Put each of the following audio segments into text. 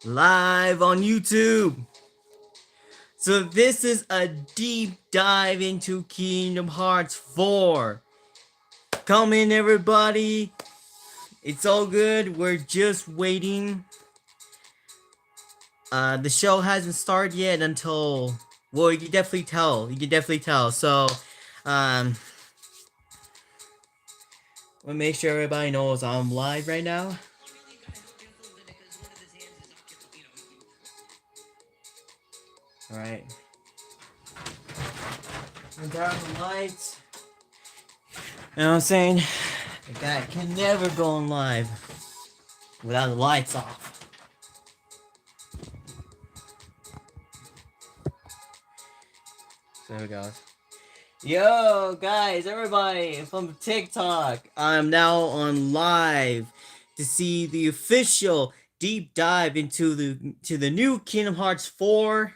live on YouTube. So this is a deep dive into Kingdom Hearts 4. Come in everybody. It's all good. We're just waiting. The show hasn't started yet until, well, you can definitely tell. So, um, we'll make sure everybody knows I'm live right now. Alright. Turn down the lights. You know what I'm saying? The guy can never go on live without the lights off. So there we go. Yo, guys, everybody from TikTok. I'm now on live to see the official deep dive into the new Kingdom Hearts 4.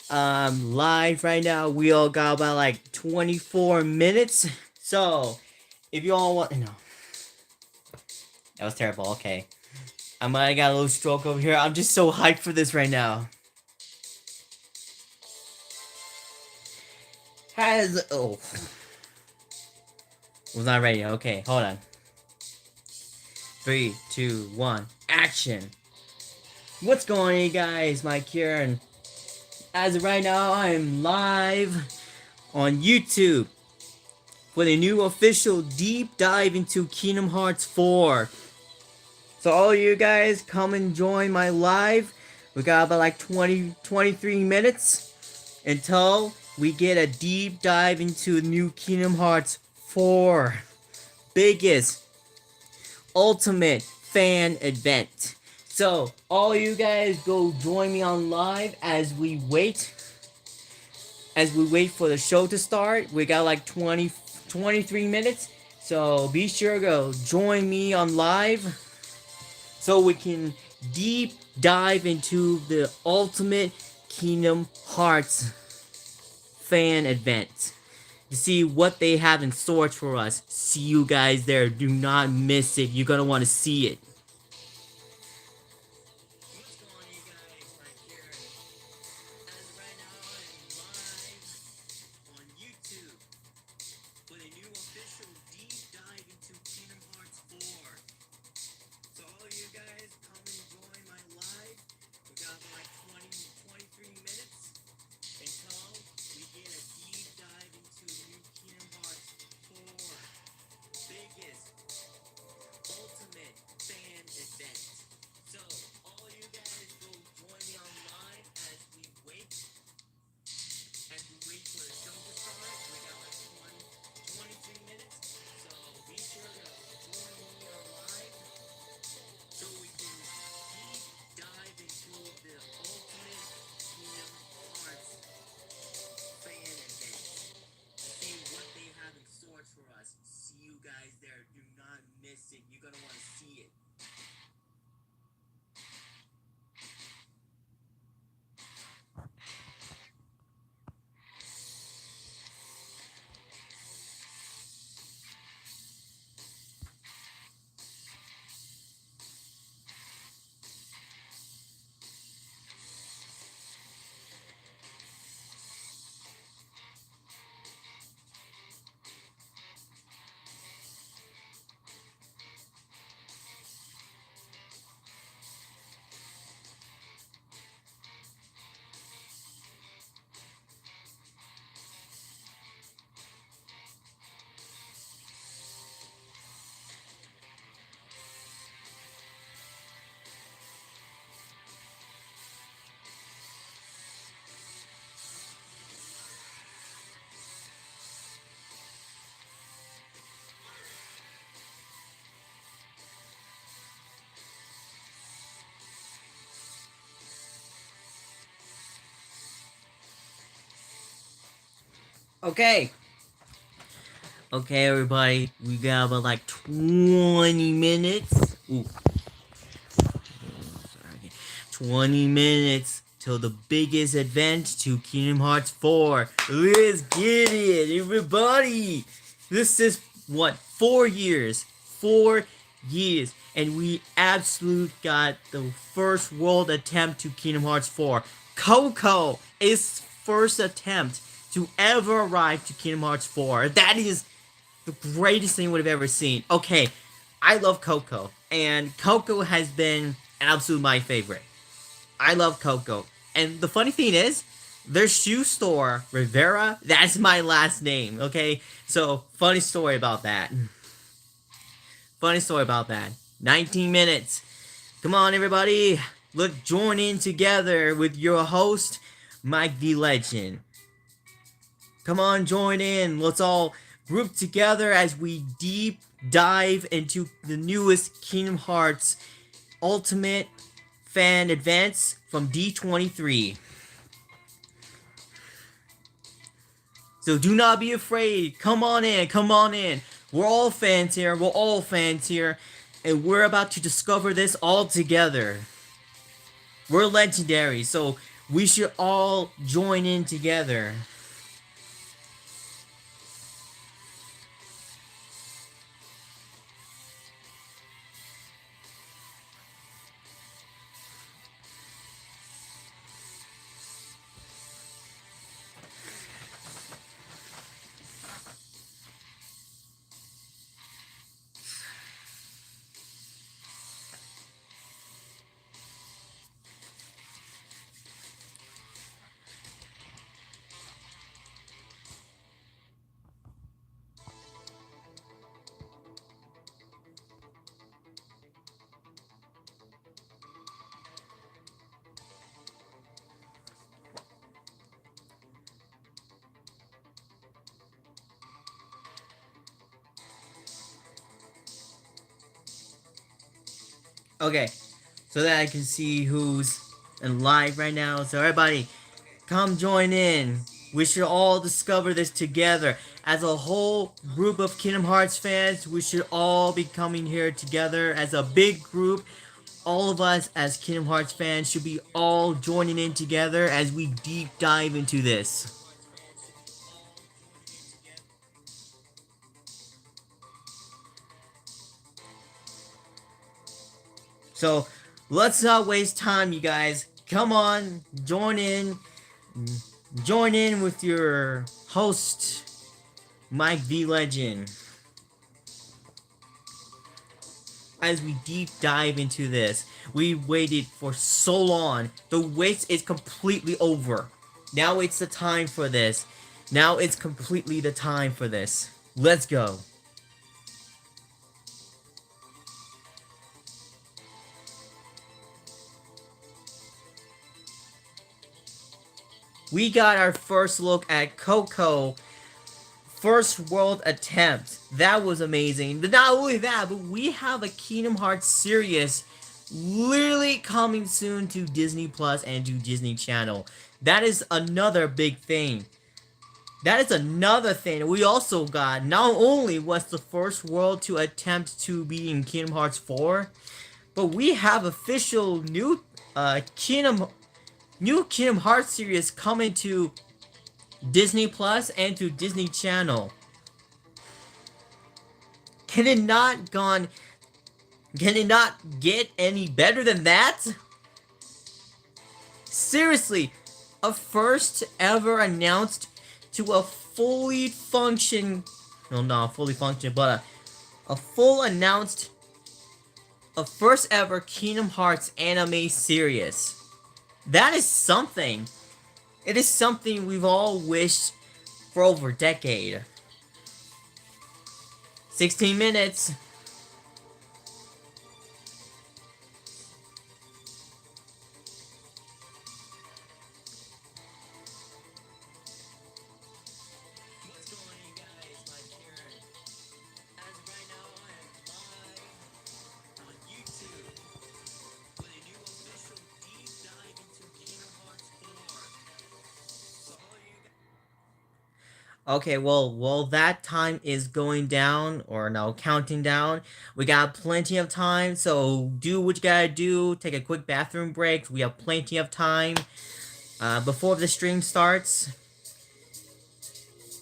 Live right now. We all got about like 24 minutes. So, if you all want, no, that was terrible. Okay, I might have got a little stroke over here. I'm just so hyped for this right now. Was not ready. Okay, hold on. 3, 2, 1, action! What's going on, you guys? Mike here, and as of right now, I'm live on YouTube with a new official deep dive into Kingdom Hearts 4. So all you guys, come and join my live. We got about like 23 minutes until we get a deep dive into new Kingdom Hearts 4. Biggest, ultimate fan event. So, all you guys go join me on live as we wait for the show to start. We got like 23 minutes. So, be sure to go join me on live so we can deep dive into the ultimate Kingdom Hearts fan event to see what they have in store for us. See you guys there. Do not miss it. You're gonna want to see it. What's going on, you guys? Right here. As of right now, I'm live on YouTube with a new official deep dive into Kingdom Hearts 4. So all you guys, come and join my live. We got like 23 minutes until we get a deep dive into new Kingdom Hearts 4. Biggest, ultimate fan event. So, all you guys go join me online as we wait for the show to start. We got like 23 minutes. So, be sure to join me online so we can deep dive into the ultimate Kingdom Hearts fan event. See what they have in store for us. See you guys there. Do not miss it. You're gonna want to see it. Okay. Okay, everybody. We got about like 20 minutes. Ooh. 20 minutes till the biggest event to Kingdom Hearts 4. Let's get it, everybody. This is what, 4 years. 4 years, and we absolutely got the first world attempt to Kingdom Hearts 4. Coco is first attempt to ever arrive to Kingdom Hearts 4. That is the greatest thing we've ever seen. Okay, I love Coco, and Coco has been absolutely my favorite. I love Coco. And the funny thing is, their shoe store, Rivera, that's my last name, okay? So, funny story about that. Funny story about that. 19 minutes. Come on, everybody. Let's join in together with your host, Mike the Legend. Come on, join in. Let's all group together as we deep dive into the newest Kingdom Hearts Ultimate Fan Advance from D23. So do not be afraid. Come on in, come on in. We're all fans here, we're all fans here, and we're about to discover this all together. We're legendary, so we should all join in together. Okay, so that I can see who's in live right now. So everybody, come join in. We should all discover this together. As a whole group of Kingdom Hearts fans, we should all be coming here together as a big group. All of us as Kingdom Hearts fans should be all joining in together as we deep dive into this. So let's not waste time, you guys. Come on, join in. Join in with your host, Mike the Legend, as we deep dive into this. We waited for so long. The wait is completely over. Now it's the time for this. Now it's completely the time for this. Let's go. We got our first look at Coco first world attempt. That was amazing. But not only that, but we have a Kingdom Hearts series literally coming soon to Disney Plus and to Disney Channel. That is another big thing. That is another thing. We also got, not only was the first world to attempt to be in Kingdom Hearts 4, but we have official new Kingdom Hearts series coming to Disney Plus and to Disney Channel. Can it not get any better than that? Seriously, a first ever announced to a fully function, no, not fully function, but a full announced, a first ever Kingdom Hearts anime series. That is something. It is something we've all wished for over a decade. 16 minutes. Okay, well, that time is going down, or no, counting down. We got plenty of time, so do what you gotta do. Take a quick bathroom break. We have plenty of time. Before the stream starts,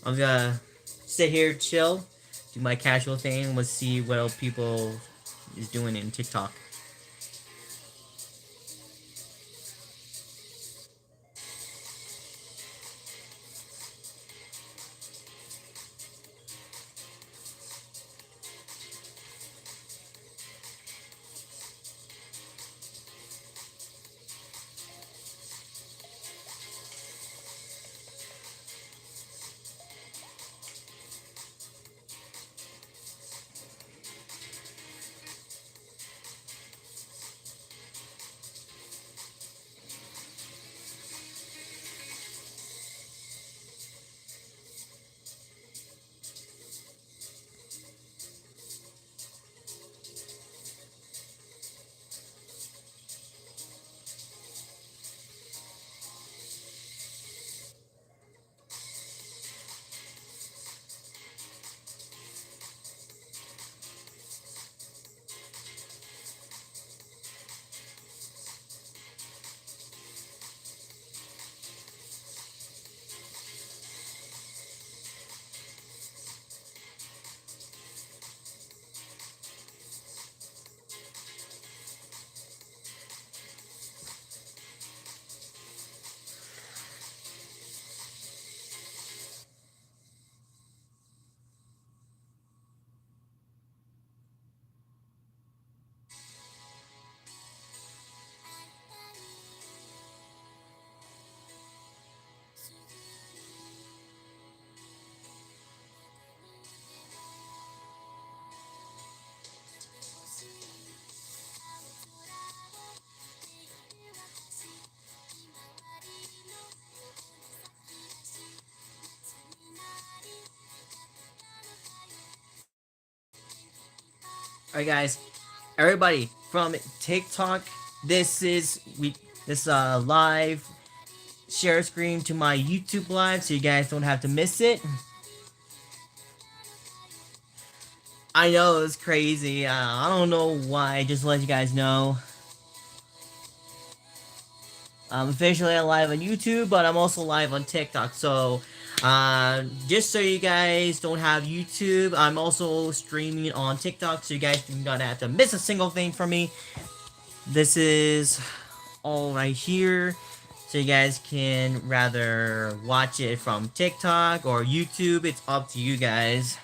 I'm gonna sit here, chill, do my casual thing. Let's see what else people is doing in TikTok. Alright guys, everybody from TikTok, this live share screen to my YouTube live so you guys don't have to miss it. I know it's crazy. I don't know why. Just to let you guys know. I'm officially live on YouTube, but I'm also live on TikTok. So, just so you guys don't have YouTube, I'm also streaming on TikTok, so you guys do not have to miss a single thing from me. This is all right here, so you guys can rather watch it from TikTok or YouTube. It's up to you guys.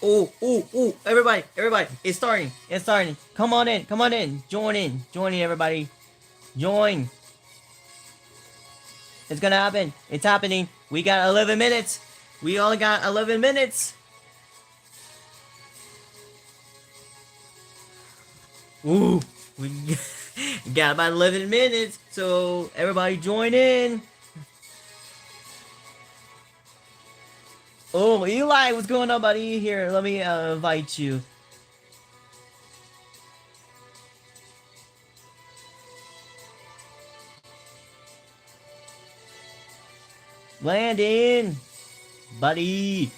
Oh, everybody, it's starting. Come on in, join in, everybody, join. It's gonna happen. It's happening. We got 11 minutes. We only got 11 minutes. Ooh, we got about 11 minutes. So everybody join in. Oh, Eli, what's going on, buddy? Here, let me invite you. Landon, buddy.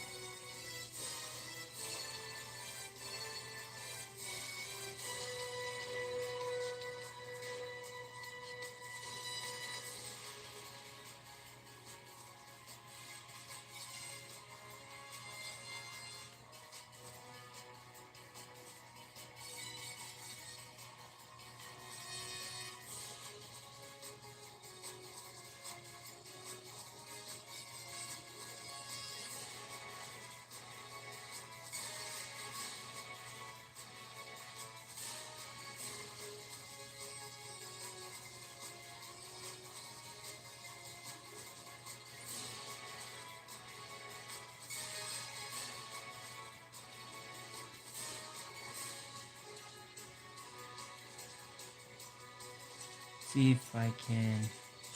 See if I can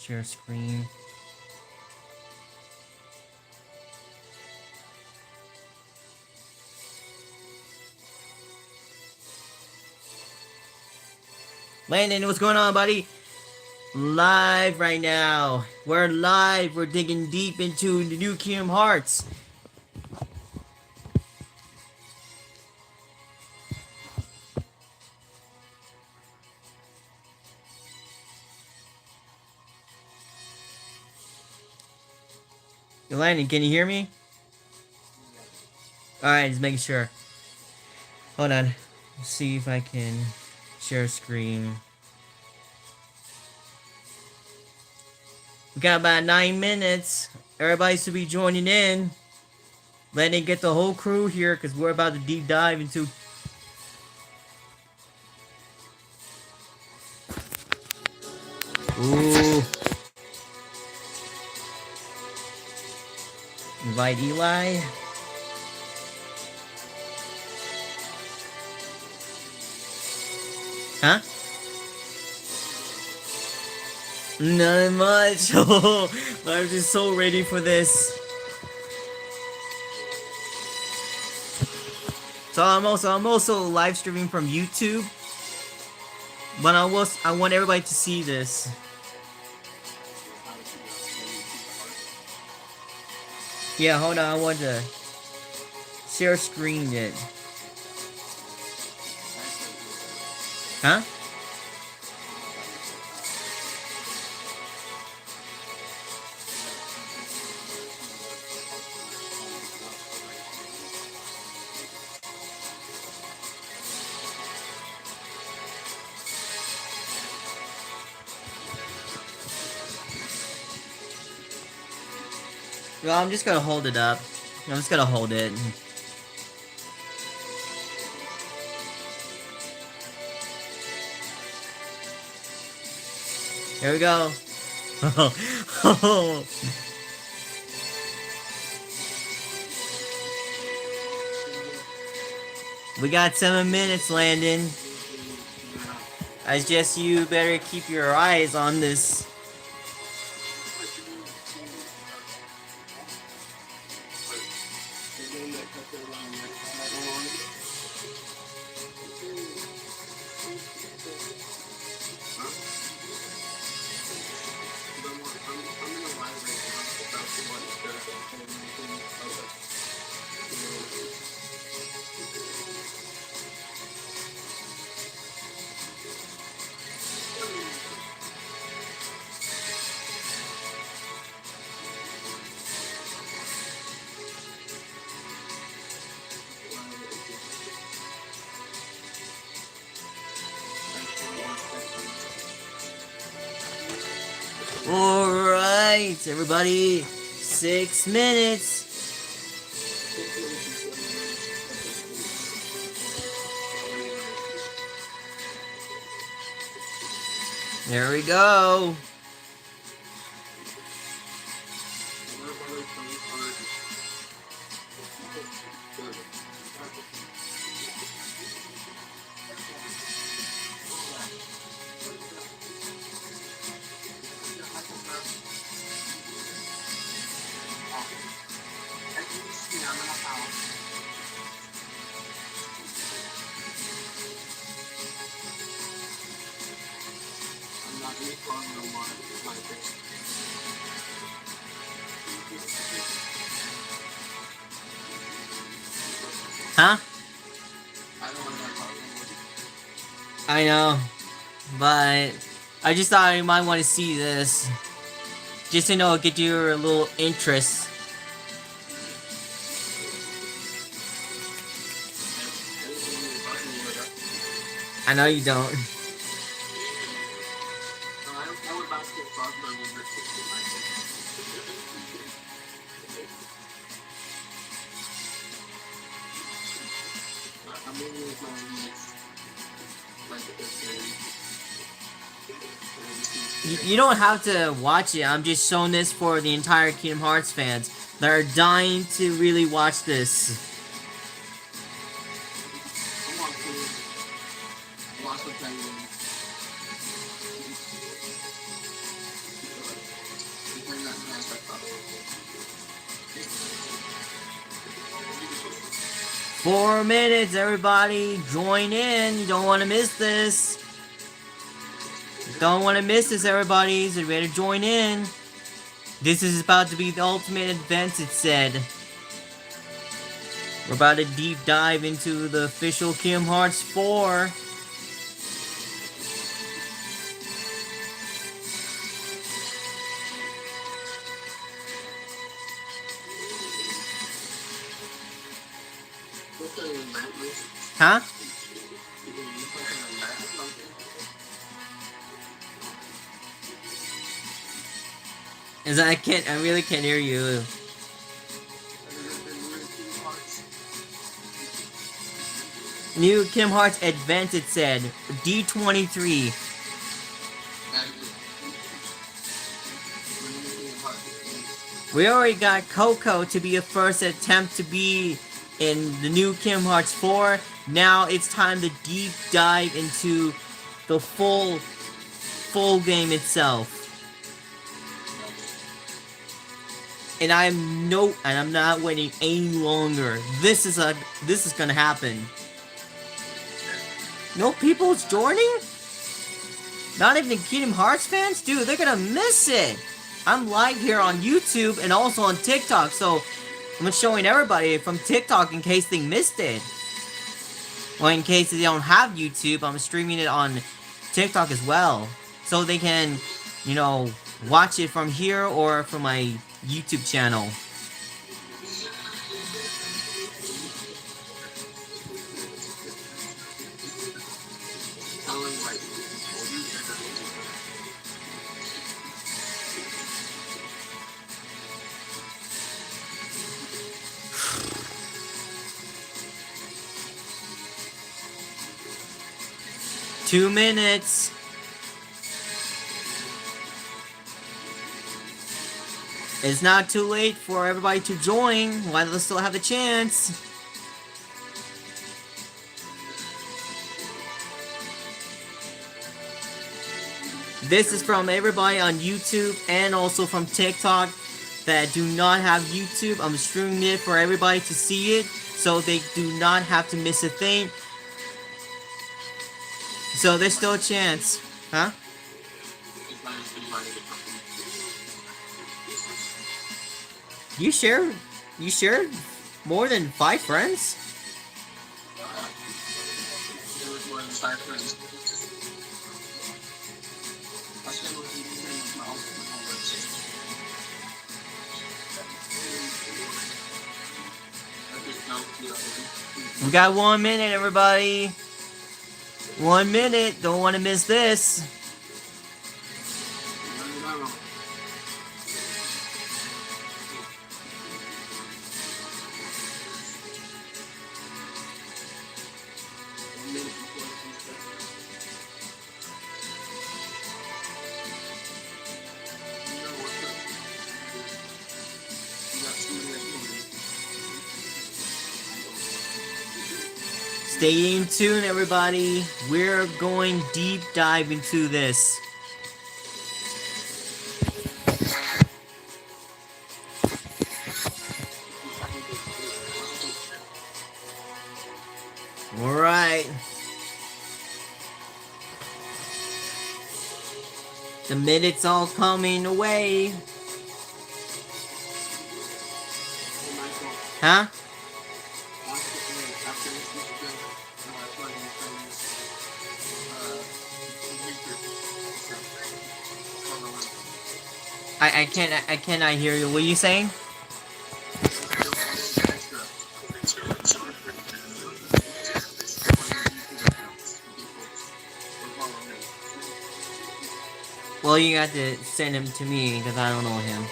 share screen. Landon, what's going on, buddy? Live right now. We're live. We're digging deep into the new Kingdom Hearts. Landon, can you hear me? Alright, just making sure. Hold on. Let's see if I can share screen. We got about 9 minutes. Everybody should be joining in. Letting get the whole crew here because we're about to deep dive into. Ooh. Invite Eli. Huh? Not much. I'm just so ready for this. So I'm also live streaming from YouTube. But I want everybody to see this. Yeah, hold on, I want to share screen it. Huh? Well, I'm just gonna hold it up. I'm just gonna hold it. Here we go. We got 7 minutes, Landon. I suggest you better keep your eyes on this. Alright, everybody. 6 minutes. There we go. Huh? I know, but I just thought you might want to see this, just to know, get your little interest. I know you don't. You don't have to watch it. I'm just showing this for the entire Kingdom Hearts fans that are dying to really watch this. 4 minutes, everybody. Join in. You don't want to miss this. Don't want to miss this, everybody. So you better join in. This is about to be the ultimate event, it said. We're about to deep dive into the official Kingdom Hearts 4. Huh? Is I really can't hear you. New Kingdom Hearts Advance, it said. D23. We already got Coco to be a first attempt to be in the new Kingdom Hearts 4. Now it's time to deep dive into the full game itself. And I'm not waiting any longer. This is gonna happen. No people's joining? Not even Kingdom Hearts fans? Dude, they're gonna miss it! I'm live here on YouTube and also on TikTok, so I'm showing everybody from TikTok in case they missed it. Well, in case they don't have YouTube, I'm streaming it on TikTok as well. So they can, you know, watch it from here or from my YouTube channel. Two minutes. It's not too late for everybody to join while they still have the chance. This is from everybody on YouTube and also from TikTok that do not have YouTube. I'm streaming it for everybody to see it, so they do not have to miss a thing. So there's still a chance. Huh? You shared more than 5 friends? We got 1 minute, everybody. 1 minute. Don't want to miss this. Stay in tune, everybody. We're going deep dive into this. Alright. The minutes all coming away. Huh? I cannot hear you. What are you saying? Well, you got to send him to me because I don't know him.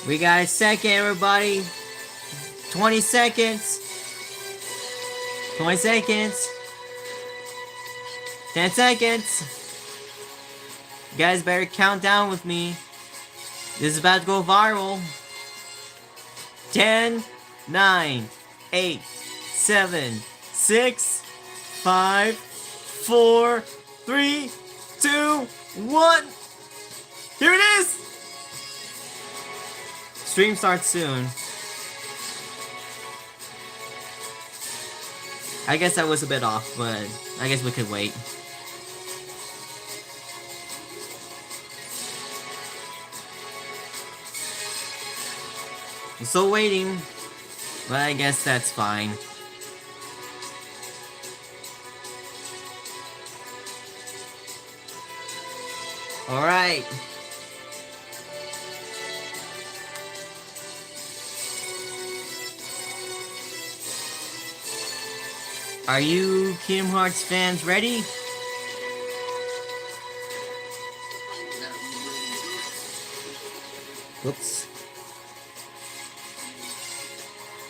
We got a second, everybody. 20 seconds. 20 seconds. 10 seconds. You guys better count down with me. This is about to go viral. 10, 9, 8, 7, 6, 5, 4, 3, 2, 1. Here it is! Stream starts soon. I guess I was a bit off, but I guess we could wait. I'm still waiting, but I guess that's fine. Alright. Are you Kingdom Hearts fans ready? Whoops.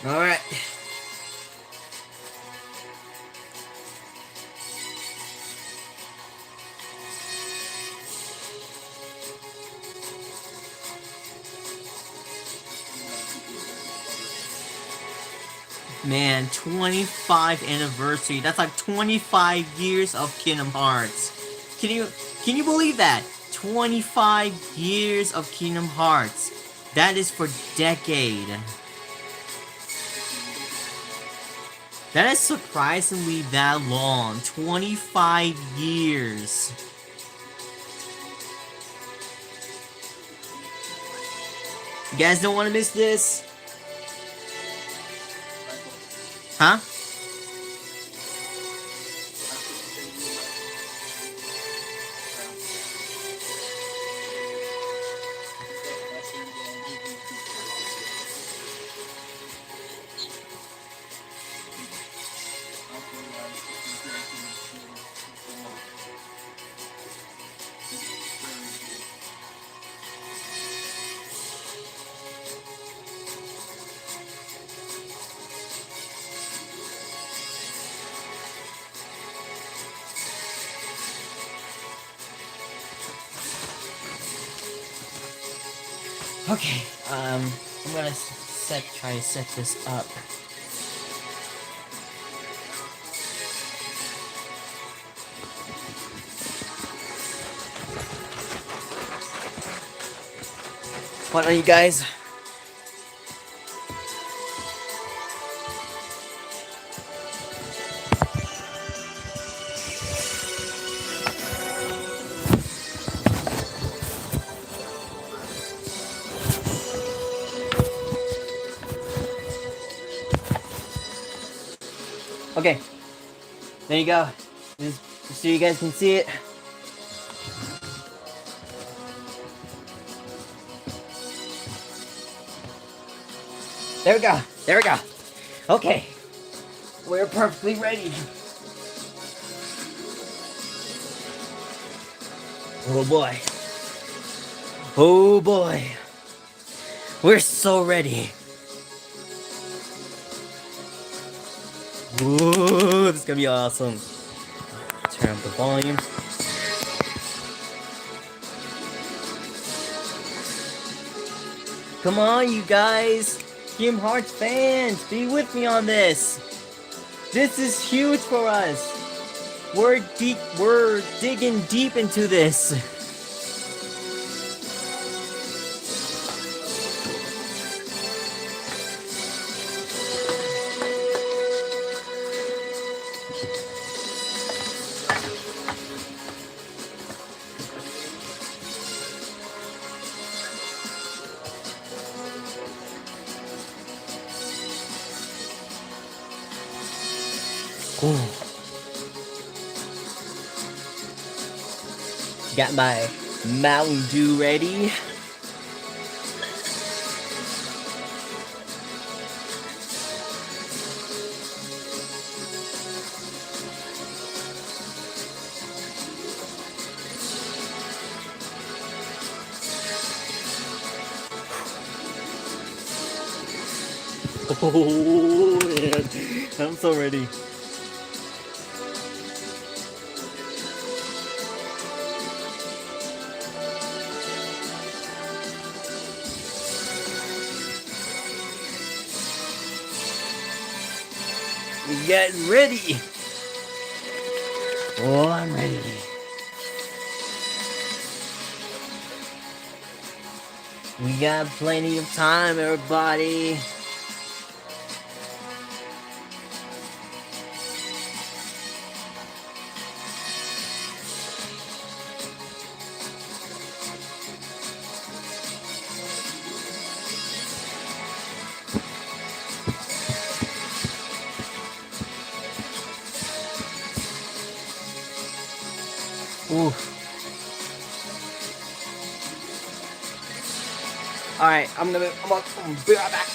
Alright. Man, 25th anniversary. That's like 25 years of Kingdom Hearts. Can you believe that? 25 years of Kingdom Hearts. That is for decade. That is surprisingly that long. 25 years. You guys don't want to miss this? Huh? Okay, I'm gonna try to set this up. What are you guys? Okay, there you go. Just so you guys can see it. There we go. There we go. Okay, we're perfectly ready. Oh boy. Oh boy. We're so ready. Ooh, this is gonna be awesome. Turn up the volume. Come on, you guys. Kingdom Hearts fans, be with me on this. This is huge for us. We're digging deep into this. Ooh. Got my Mountain Dew ready. Oh man, I'm so ready. Get ready. Oh, I'm ready. We got plenty of time, everybody. Ooh. Alright, I'm gonna be right back.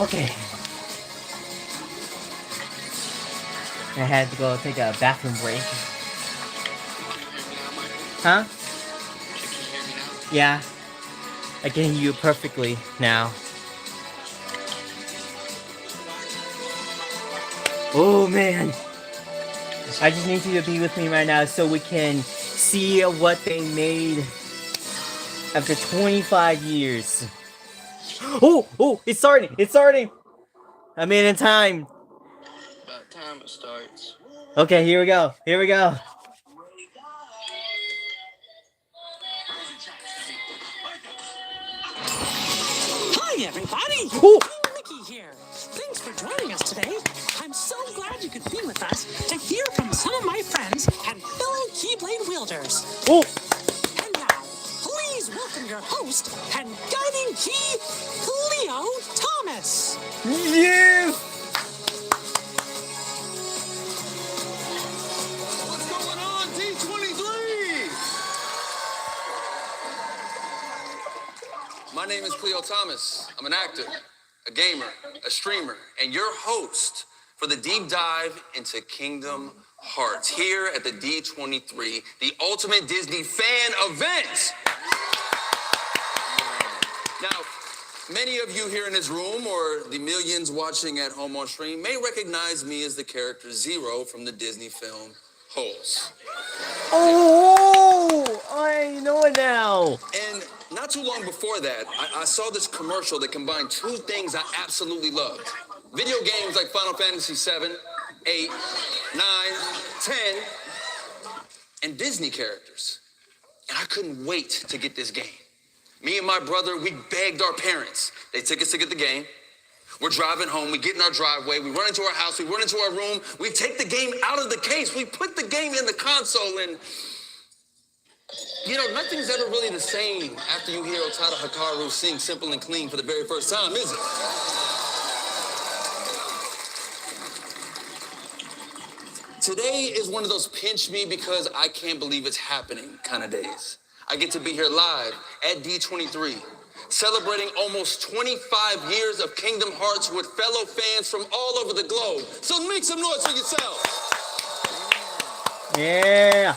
Okay. I had to go take a bathroom break. Huh? Yeah. I can hear you perfectly now. Oh man. I just need you to be with me right now so we can see what they made after 25 years. Oh, it's starting. I made it in time. About time it starts. Okay, here we go. Hi, everybody! Ooh. Mickey here. Thanks for joining us today. I'm so glad you could be with us to hear from some of my friends and fellow Keyblade wielders. Oh, And now, please welcome your host and guiding key, Leo Thomas. yes! What's going on, D23? My name is Cleo Thomas. I'm an actor, a gamer, a streamer, and your host for the deep dive into Kingdom Hearts here at the D23, the ultimate Disney fan event. Now, many of you here in this room or the millions watching at home on stream may recognize me as the character Zero from the Disney film Holes. Oh, I know it now. And not too long before that, I saw this commercial that combined two things I absolutely loved. Video games like Final Fantasy 7, 8, 9, 10, and Disney characters. And I couldn't wait to get this game. Me and my brother, we begged our parents. They took us to get the game. We're driving home, we get in our driveway, we run into our house, we run into our room, we take the game out of the case, we put the game in the console, and you know, nothing's ever really the same after you hear Otada Hikaru sing Simple and Clean for the very first time, is it? Today is one of those pinch me because I can't believe it's happening kind of days. I get to be here live at D23, celebrating almost 25 years of Kingdom Hearts with fellow fans from all over the globe. So make some noise for yourselves. Yeah.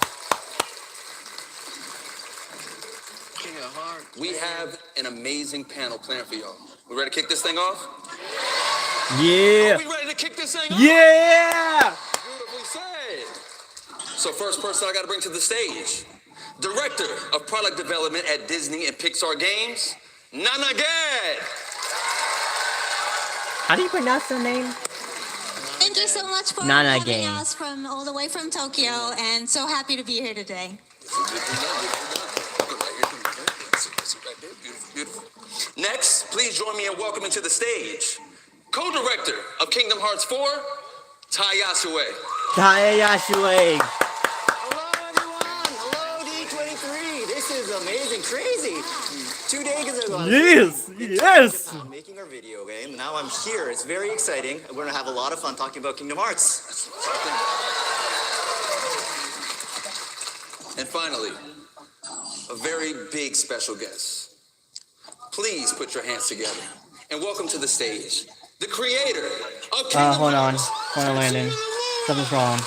King of Hearts. We have an amazing panel planned for y'all. We ready to kick this thing off? Yeah. Are we ready to kick this thing off? Yeah. Beautifully said. So first person I got to bring to the stage, Director of Product Development at Disney and Pixar Games, Nana Gad. How do you pronounce her name? Thank you so much for Nana having Game. us from all the way from Tokyo, and so happy to be here today. Beautiful. Next, please join me in welcoming to the stage, Co-Director of Kingdom Hearts 4, Tai Yasue. Taya Yashue. been crazy. 2 days ago, I was Yes, in yes. Japan making our video game. Now I'm here. It's very exciting. We're gonna have a lot of fun talking about Kingdom Hearts. And finally, a very big special guest. Please put your hands together and welcome to the stage the creator of Kingdom Hold on. Hearts. Hold on, Landon. Something's wrong.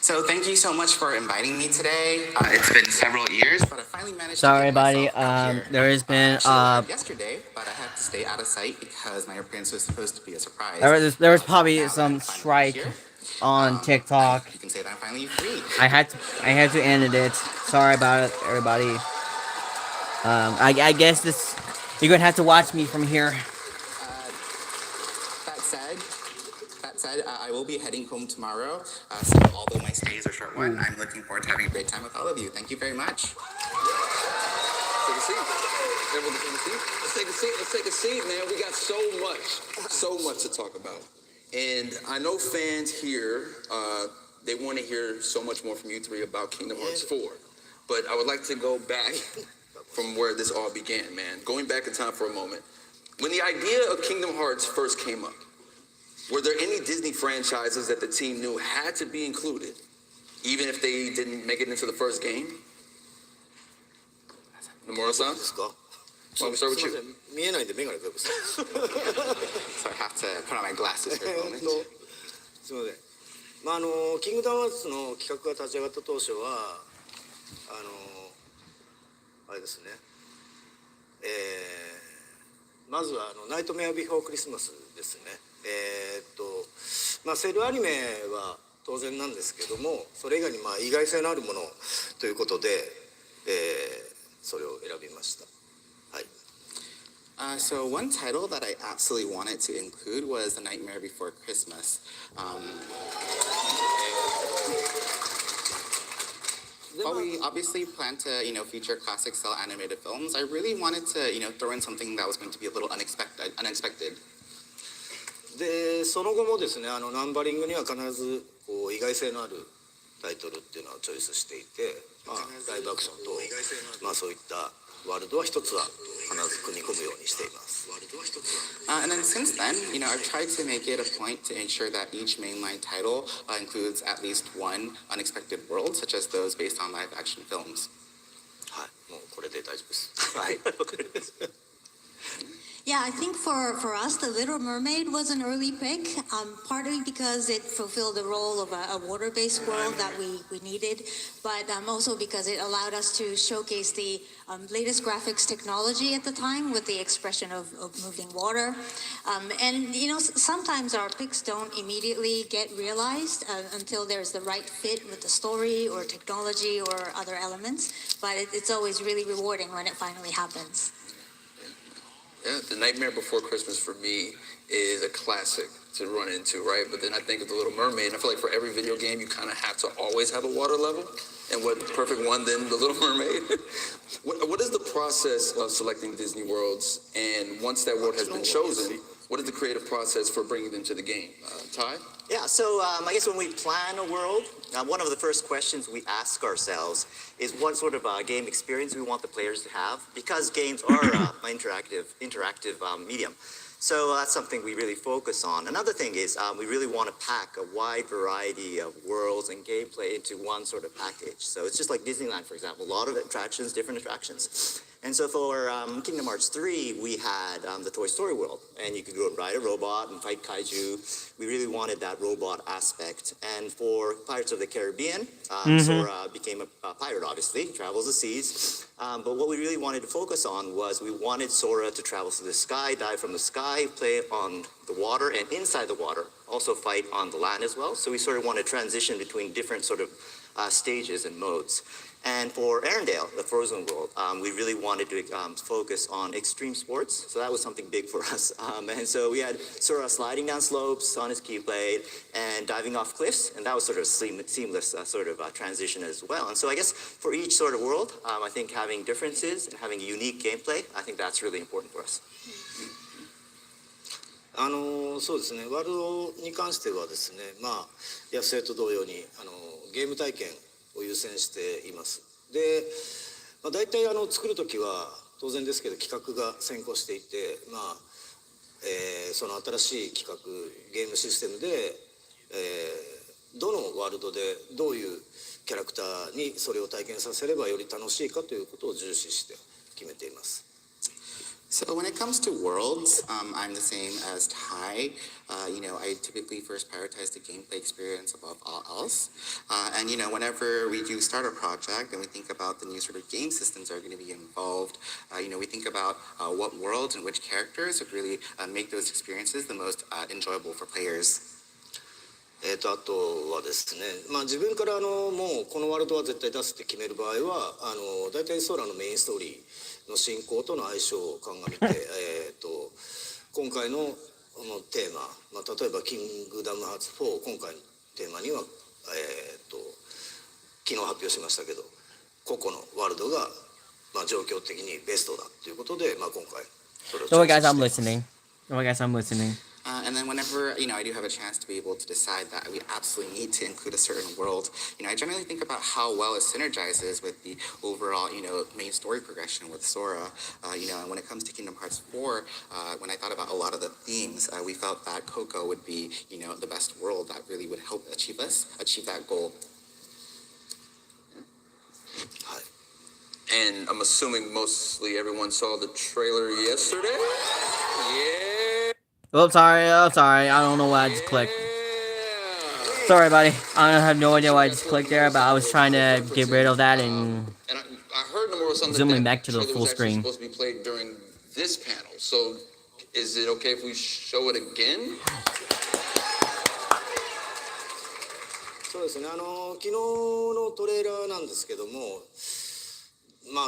So thank you so much for inviting me today. It's been several years, but I finally managed Sorry, to get buddy. myself out here. There has been Actually, I arrived yesterday, but I had to stay out of sight because my appearance was supposed to be a surprise. there was Now probably that some I'm finally strike here, on TikTok. you can say that I'm finally free. I had to end it. Sorry about it, everybody. I guess you're gonna have to watch me from here. That said, I will be heading home tomorrow. So although my stay is a short one, I'm looking forward to having a great time with all of you. Thank you very much. Take a seat. Everyone take a seat. Let's take a seat. Let's take a seat, man. We got so much to talk about. And I know fans here, they want to hear so much more from you three about Kingdom Hearts 4. But I would like to go back from where this all began, man. Going back in time for a moment. When the idea of Kingdom Hearts first came up, were there any Disney franchises that the team knew had to be included, even if they didn't make it into the first game? Nomura-san? Why don't we start with you? So I have to put on my glasses for a moment. すみません。キングダムハーツの企画が立ち上がった当初はあれですね。まずはナイトメアビフォークリスマスですね。セルアニメは当然なんですけども、それ以外に意外性のあるものということで、それを選びました。はい。So one title that I absolutely wanted to include was The Nightmare Before Christmas. While we obviously plan to, feature classic style animated films, I really wanted to, throw in something that was going to be a little unexpected. でその後もですね、ナンバリングには必ずこう意外性のあるタイトルっていうのをチョイスしていて、ライブアクションと、そういったワールドは一つは必ず組み込むようにしています。And then since then, I've tried to make it a point to ensure that each mainline title includes at least one unexpected world, such as those based on live action films. はい、もうこれで大丈夫です。はい。Yeah, I think for us, The Little Mermaid was an early pick, partly because it fulfilled the role of a water-based world that we needed, but also because it allowed us to showcase the latest graphics technology at the time with the expression of moving water. And, sometimes our picks don't immediately get realized until there's the right fit with the story or technology or other elements, but it's always really rewarding when it finally happens. Yeah, The Nightmare Before Christmas for me is a classic to run into, right? But then I think of The Little Mermaid, and I feel like for every video game, you kind of have to always have a water level. And what perfect one than The Little Mermaid? What is the process of selecting Disney worlds? And once that world has been chosen, what is the creative process for bringing them to the game? Ty? Yeah, so I guess when we plan a world, one of the first questions we ask ourselves is what sort of game experience we want the players to have, because games are an interactive medium. So that's something we really focus on. Another thing is we really want to pack a wide variety of worlds and gameplay into one sort of package. So it's just like Disneyland, for example, a lot of attractions, different attractions. And so for Kingdom Hearts 3, we had the Toy Story world, and you could go and ride a robot and fight kaiju. We really wanted that robot aspect. And for Pirates of the Caribbean, Sora became a pirate, obviously, travels the seas. But what we really wanted to focus on was we wanted Sora to travel through the sky, dive from the sky, play on the water, and inside the water, also fight on the land as well. So we sort of want to transition between different sort of stages and modes. And for Arendelle, the Frozen world, we really wanted to focus on extreme sports. So that was something big for us. And so we had Sora sliding down slopes on his Keyblade and diving off cliffs. And that was sort of a seamless sort of transition as well. And so I guess for each sort of world, I think having differences and having unique gameplay, I think that's really important for us. そうですね、ワールドに関してはですね、安江と同様にゲーム体験を優先しています。で、大体作る時は当然ですけど企画が先行していて、その新しい企画ゲームシステムで、どのワールドでどういうキャラクターにそれを体験させればより楽しいかということを重視して決めています。So when it comes to worlds, I'm the same as Ty. I typically first prioritize the gameplay experience above all else. And whenever we do start a project and we think about the new sort of game systems that are going to be involved, we think about what worlds and which characters would really make those experiences the most enjoyable for players. あとはですね、自分からもうこのワールドは絶対出すって決める場合は大体ソーラのメインストーリーの進行との相性を鑑みて今回のテーマ、例えば「キングダムハーツ4」今回のテーマには昨日発表しましたけど個々のワールドが状況的にベストだということで今回それを Oh, guys, I'm listening. Oh, guys, I'm listening. And then whenever, I do have a chance to be able to decide that we absolutely need to include a certain world, I generally think about how well it synergizes with the overall, main story progression with Sora. And when it comes to Kingdom Hearts 4, when I thought about a lot of the themes, we felt that Coco would be, the best world that really would help achieve that goal. And I'm assuming mostly everyone saw the trailer yesterday? Yeah. Oh, sorry. I don't know why I just clicked. Sorry, buddy. I have no idea why I just clicked there, but I was trying to get rid of that and I heard Nomura something zooming that back to the trailer full was actually screen. supposed to be played during this panel. So is it okay if we show it again? そうですね、昨日のトレーラーなんですけども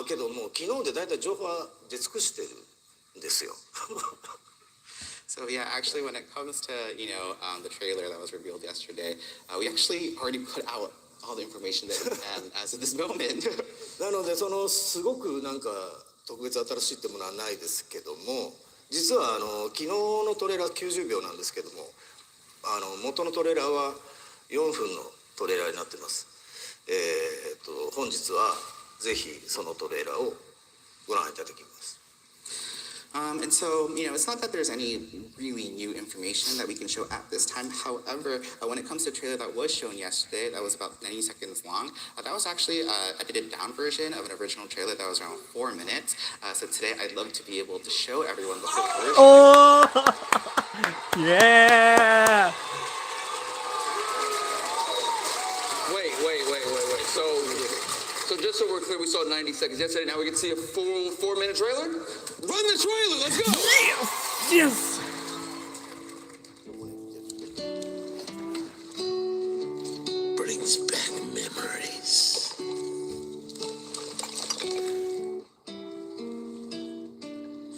けどもう昨日で大体情報は出尽くしてるんですよ。So yeah, actually, when it comes to the trailer that was revealed yesterday, we actually already put out all the information that we can as of this moment. なのですごく特別新しいってものはないですけども、実は昨日のトレーラー90秒なんですけども、元のトレーラーは4分のトレーラーになってます。本日はぜひそのトレーラーをご覧いただきます。And so, it's not that there's any really new information that we can show at this time. However, when it comes to a trailer that was shown yesterday, that was about 90 seconds long, that was actually a edited down version of an original trailer that was around 4 minutes. So today, I'd love to be able to show everyone the full version. Oh, yeah. Wait. So just so we're clear, we saw 90 seconds yesterday. Now we can see a full 4-minute trailer? Run the trailer, let's go! Yes. Brings back memories.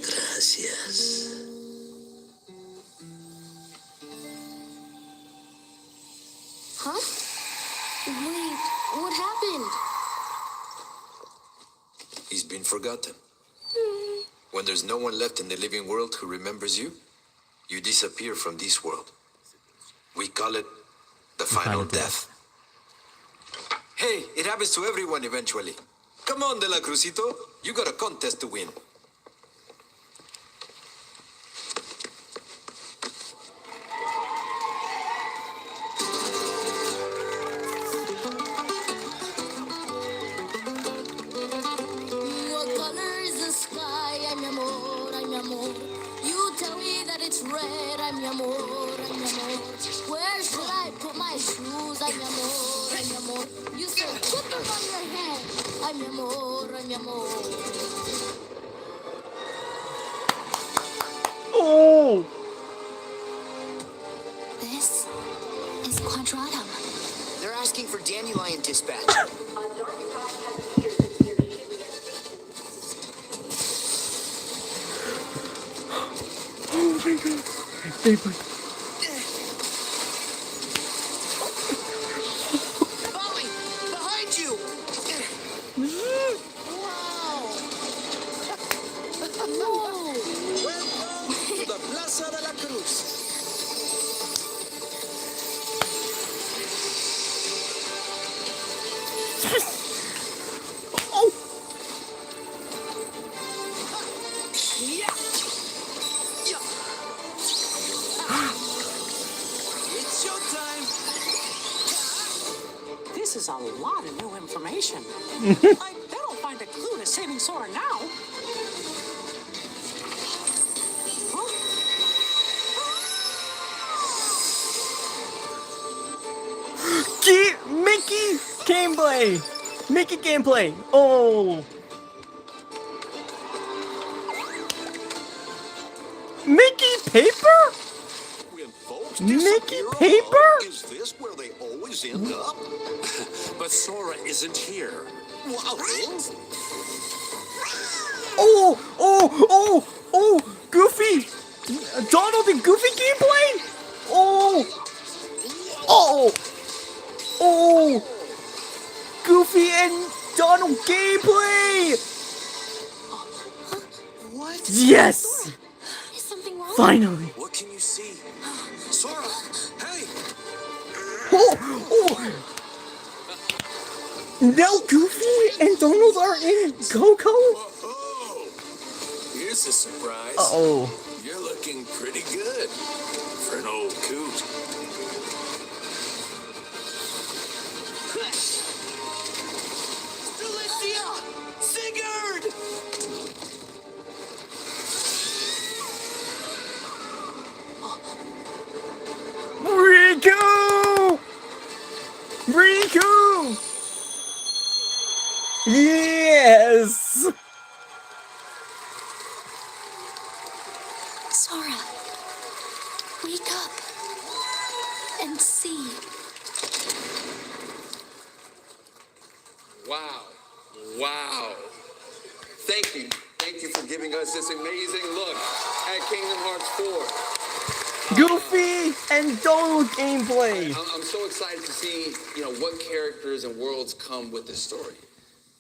Gracias. Huh? Wait, what happened? He's been forgotten. When there's no one left in the living world who remembers you, you disappear from this world. We call it the final death. Hey, it happens to everyone eventually. Come on, De La Cruzito. You got a contest to win. What color is the You said put them on your head. Ay, mi amor, ay, mi amor. Oh! This is Quadratum. They're asking for Dandelion Dispatch. Oh my god. They put... Molly, behind you! Wow! Whoa. To the Plaza de la Cruz. Oh! Yeah! Yeah! It's showtime! This is a lot of new information. I bet I'll find a clue to saving Sora now. Huh? Mickey gameplay! Mickey gameplay! Oh! Mickey paper? When folks Mickey disappear paper? alone, is this where they always end up? But Sora isn't here. What? Oh! Oh! Oh! Oh! Goofy! Donald and Goofy gameplay? Oh! Oh! Oh! Goofy and Donald gameplay! What? Yes! Is something wrong? Finally! What can you see? Sora! Hey! Oh! Oh! Now Goofy and Donald are in Coco? Oh, here's a surprise. Uh-oh. You're looking pretty good for an old coot. Delicia! Sigurd! Riku! Riku! Yes! Sora, wake up and see. Wow. Wow. Thank you. Thank you for giving us this amazing look at Kingdom Hearts 4. Goofy and Donald gameplay! I'm so excited to see, what characters and worlds come with this story.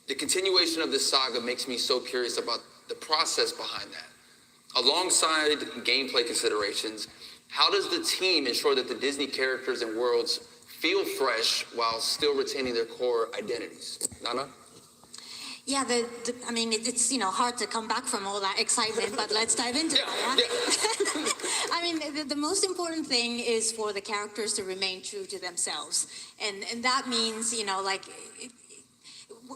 The continuation of this saga makes me so curious about the process behind that. Alongside gameplay considerations, how does the team ensure that the Disney characters and worlds feel fresh while still retaining their core identities? Nana? Yeah, I mean, it's hard to come back from all that excitement, but let's dive into it. Yeah? I mean, the most important thing is for the characters to remain true to themselves, and that means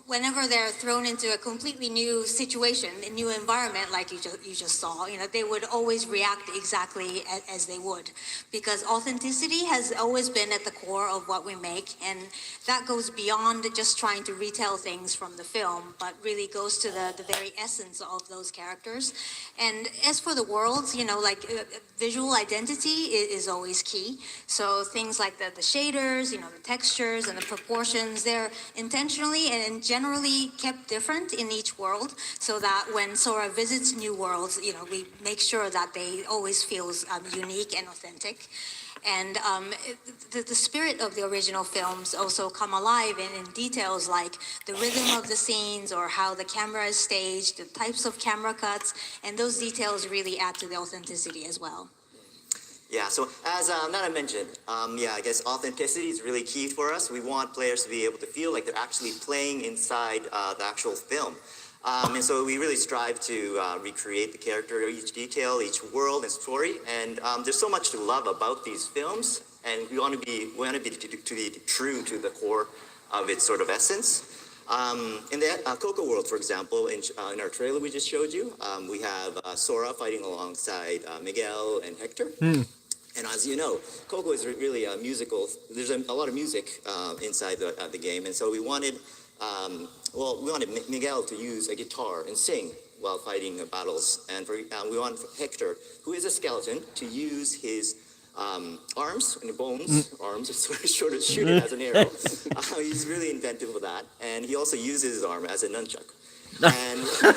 whenever they're thrown into a completely new situation, a new environment, like you just saw, they would always react exactly as they would, because authenticity has always been at the core of what we make, and that goes beyond just trying to retell things from the film, but really goes to the very essence of those characters. And as for the worlds, visual identity is always key. So things like the shaders, the textures and the proportions, they're intentionally and generally kept different in each world, so that when Sora visits new worlds, we make sure that they always feels unique and authentic. And the spirit of the original films also come alive in details like the rhythm of the scenes or how the camera is staged, the types of camera cuts, and those details really add to the authenticity as well. Yeah, so as Nana mentioned, I guess authenticity is really key for us. We want players to be able to feel like they're actually playing inside the actual film. And so we really strive to recreate the character, each detail, each world and story. And there's so much to love about these films, and we want to be true to the core of its sort of essence. In the Coco world, for example, in our trailer we just showed you, we have Sora fighting alongside Miguel and Hector. And as you know, Coco is really a musical. There's a lot of music inside the game, and so we wanted, we wanted Miguel to use a guitar and sing while fighting battles, and we want Hector, who is a skeleton, to use his arms and bones, arms, sort of shoot it as an arrow. He's really inventive with that, and he also uses his arm as a nunchuck. And so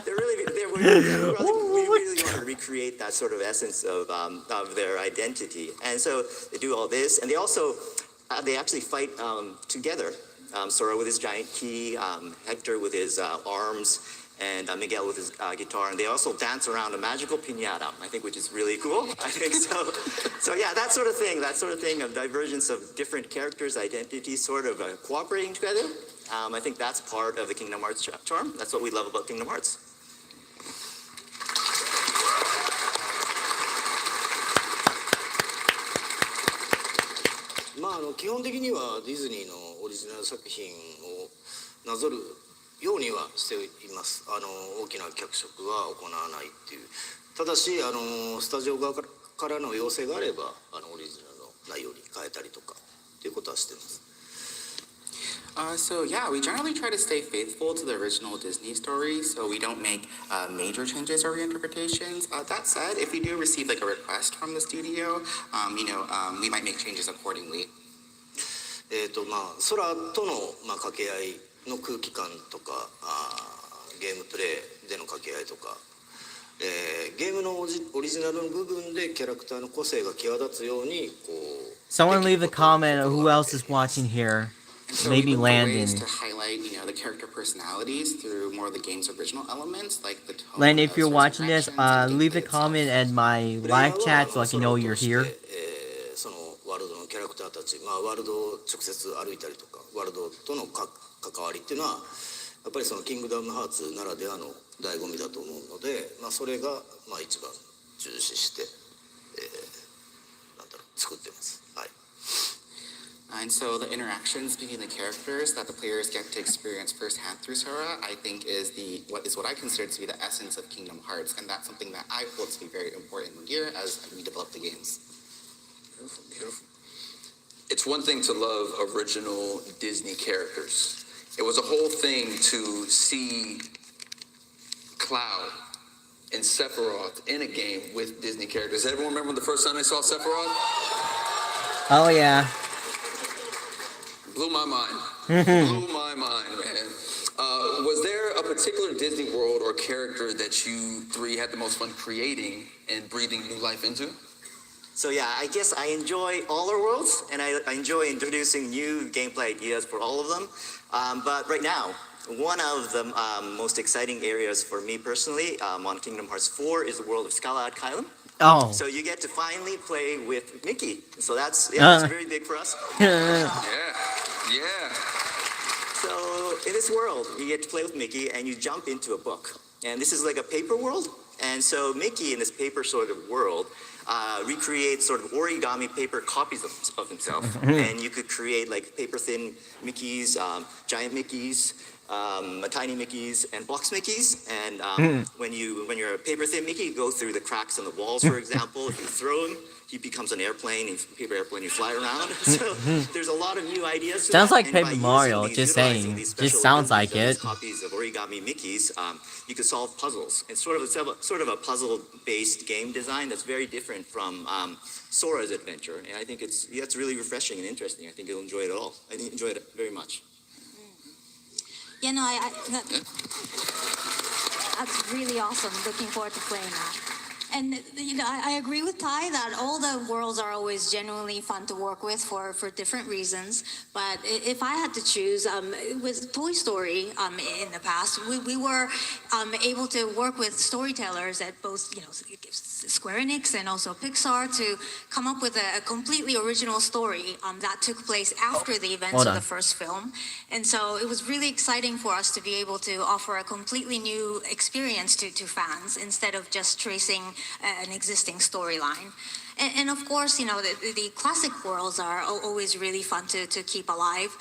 we really want to recreate that sort of essence of their identity. And so they do all this, and they also they actually fight together. Sora with his giant key, Hector with his arms, and Miguel with his guitar, and they also dance around a magical piñata, I think, which is really cool. I think so. So yeah, that sort of thing of divergence of different characters' identities, sort of cooperating together. I think that's part of the Kingdom Hearts charm. That's what we love about Kingdom Hearts. 基本的にはディズニーのオリジナル作品をなぞるようにはしています。大きな脚色は行わないっていう。ただしスタジオ側からの要請があればオリジナルの内容に変えたりとかっていうことはしています。So yeah, we generally try to stay faithful to the original Disney story, so we don't make major changes or reinterpretations. That said, if we do receive like a request from the studio, we might make changes accordingly. 空との掛け合いの空気感とかゲームプレイでの掛け合いとか、ゲームのオリジナルの部分でキャラクターの個性が際立つようにこう。Someone leave a comment of who else is watching here. So Maybe we look for Landon. ways to highlight, the character personalities through more of the game's original elements, like the tone. Landon, if you're certain watching this, actions, leave a gameplay comment itself. at my live chat so I can know you're here. そのワールドのキャラクターたち、ワールドを直接歩いたりとか、ワールドとの関わりっていうのはやっぱりそのキングダムハーツならではの醍醐味だと思うので、それが一番重視して、作ってます。はい。And so the interactions between the characters that the players get to experience firsthand through Sora, I think is what I consider to be the essence of Kingdom Hearts, and that's something that I hold to be very important here as we develop the games. Beautiful. It's one thing to love original Disney characters. It was a whole thing to see Cloud and Sephiroth in a game with Disney characters. Does everyone remember the first time they saw Sephiroth? Oh yeah. Blew my mind. Blew my mind, man. Was there a particular Disney world or character that you three had the most fun creating and breathing new life into? So yeah, I guess I enjoy all our worlds, and I enjoy introducing new gameplay ideas for all of them. But right now, one of the most exciting areas for me personally on Kingdom Hearts 4 is the world of Scarlet Island. Oh. So you get to finally play with Mickey. So that's very big for us. Yeah. So in this world, you get to play with Mickey, and you jump into a book. And this is like a paper world. And so Mickey in this paper sort of world recreates sort of origami paper copies of himself. And you could create like paper thin Mickeys, giant Mickeys, tiny Mickeys, and box Mickeys. And when you're a paper thin Mickey, you go through the cracks in the walls, for example. If you throw him, he becomes an airplane, and paper airplane, you fly around. So there's a lot of new ideas. Sounds like and Paper by Mario, using just utilizing saying. these Just special sounds like abilities, it. copies of origami Mickeys, you could solve puzzles. It's sort of a puzzle-based game design that's very different from Sora's adventure. And I think it's really refreshing and interesting. I think you'll enjoy it all. I enjoyed it very much. Yeah, no, that's really awesome. Looking forward to playing that. And I agree with Ty that all the worlds are always genuinely fun to work with for different reasons. But if I had to choose, with Toy Story in the past, we were able to work with storytellers at both Square Enix and also Pixar to come up with a completely original story that took place after the events of the first film. And so it was really exciting for us to be able to offer a completely new experience to fans instead of just tracing an existing storyline. And of course, the classic worlds are always really fun to keep alive,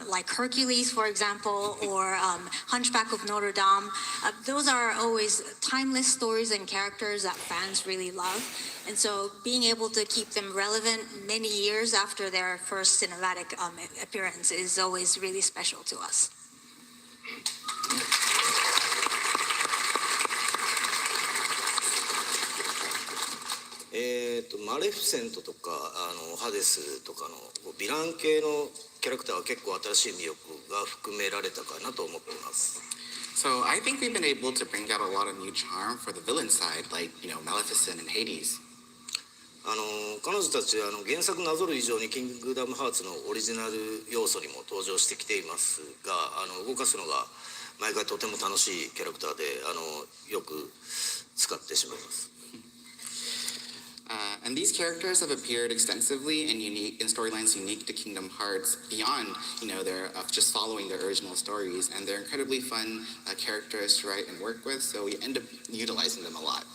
like Hercules, for example, or Hunchback of Notre Dame. Those are always timeless stories and characters that fans really love. And so being able to keep them relevant many years after their first cinematic appearance is always really special to us.マレフィセントとかハデスとかのヴィラン系のキャラクターは結構新しい魅力が含められたかなと思っています。So I think we've been able to bring out a lot of new charm for the villain side, like, Maleficent and Hades. 彼女たちは原作なぞる以上にキングダムハーツのオリジナル要素にも登場してきていますが、動かすのが毎回とても楽しいキャラクターでよく使ってしまいます。And these characters have appeared extensively in storylines unique to Kingdom Hearts beyond, their just following their original stories, and they're incredibly fun characters to write and work with, so we end up utilizing them a lot.